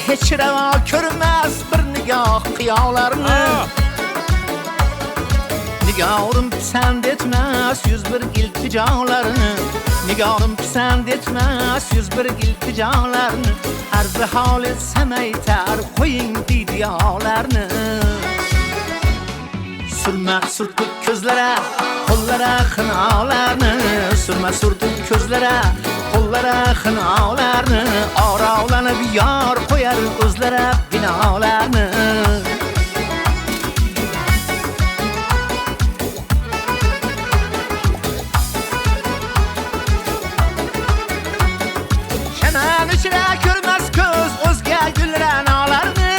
hech ravo ko'rmas bir nigoh qiyolarni. Nigorim pisand etmas 101 iltijolarni, nigorim pisand etmas 101 iltijolarni. Arzi holi samaytar qo'ying didiyolarni. Surma surtib ko'zlara, qo'llara xinolarni, surma surtib ko'zlara, qo'llara xinolarni, orollanib yor qo'yar o'zlara binolarni. Shanan ichra ko'rmas ko'z o'zga gulranolarni,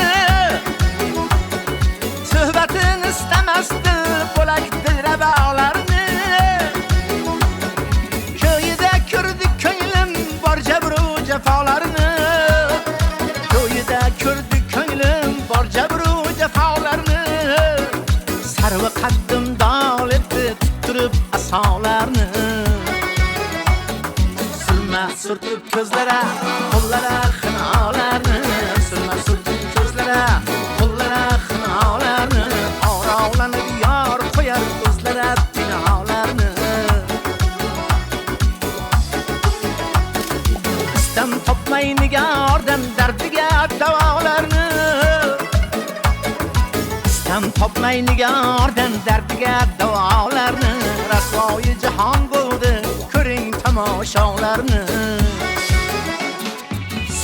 suhbatini istamas dil bo'lak dilrabolarni. Ko'yida ko'rdik ko'nglim bor jabru jafolarni, ko'yida ko'rdik ko'nglim bor jabru jafolarni. Sarvi qaddim dol etdi tuttirib asolarni. Surma surtib ko'zlara, qo'llara xinolarni, surma surtib ko'zlara, qo'llara xinolarni, orollanib yor qo'yar o'zlara binolarni. Istam topmay nigordan dardiga davolarni, istam topmay nigordan dardiga davolarni. Rasvoyi jahon bo'ldi ko'ring tomoshalarni.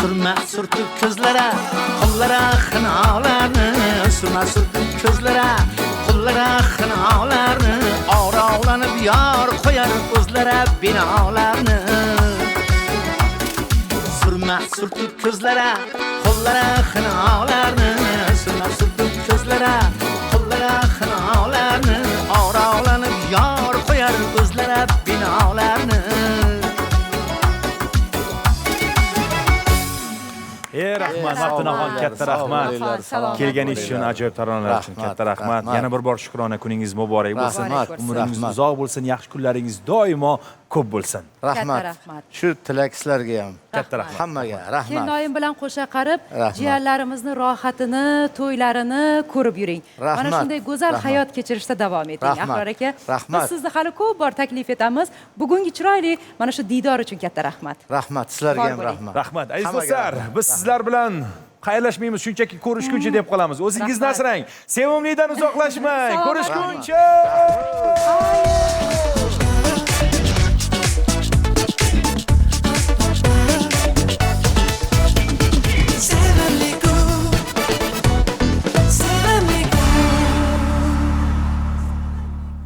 Surma surtib ko'zlara, qo'llara xinolarni, surma surtib ko'zlara, qo'llara xinolarni, orog'lanib yor qo'yar o'zlara binolarni. Surma surtib ko'zlara, qo'llara xinolarni, surma surtib ko'zlara, qo'llara xinolarni, orog'lanib yor qo'yar o'zlara binolarni. Rahmat, Maftunaxon, katta rahmat. Salom. Kelganingiz uchun, ajoyib taronalar uchun katta rahmat. Yana bir bor shukrona kuningiz muborak bo'lsin. Rahmat. Umringiz uzoq bo'lsin, yaxshi kunlaringiz doimo ko'p bo'lsin. Rahmat. rahmat. Shu tilak sizlarga ham. Katta rahmat. Hammaga rahmat. Kelinoyim bilan qo'sha qarib, Rahmat. jiyanlarimizni rohatini, to'ylarini ko'rib yuring. Mana Rahmat. shunday go'zal Rahmat. hayot kechirishda davom eting, Rahmat. Ahror aka. Rahmat. Biz sizni hali ko'p bor taklif etamiz. Bugungi chiroyli mana shu diydor uchun katta rahmat. Rahmat, sizlarga ham Bor bo'ling. rahmat. Rahmat. Aziz Hammaga do'stlar, rahmat. biz sizlar bilan xayrlashmaymiz, shunchaki ko'rishguncha deb qolamiz. O'zingizni Rahmat. asrang. Sevimlidan uzoqlashmang. Sog' bo'ling. Ko'rishguncha.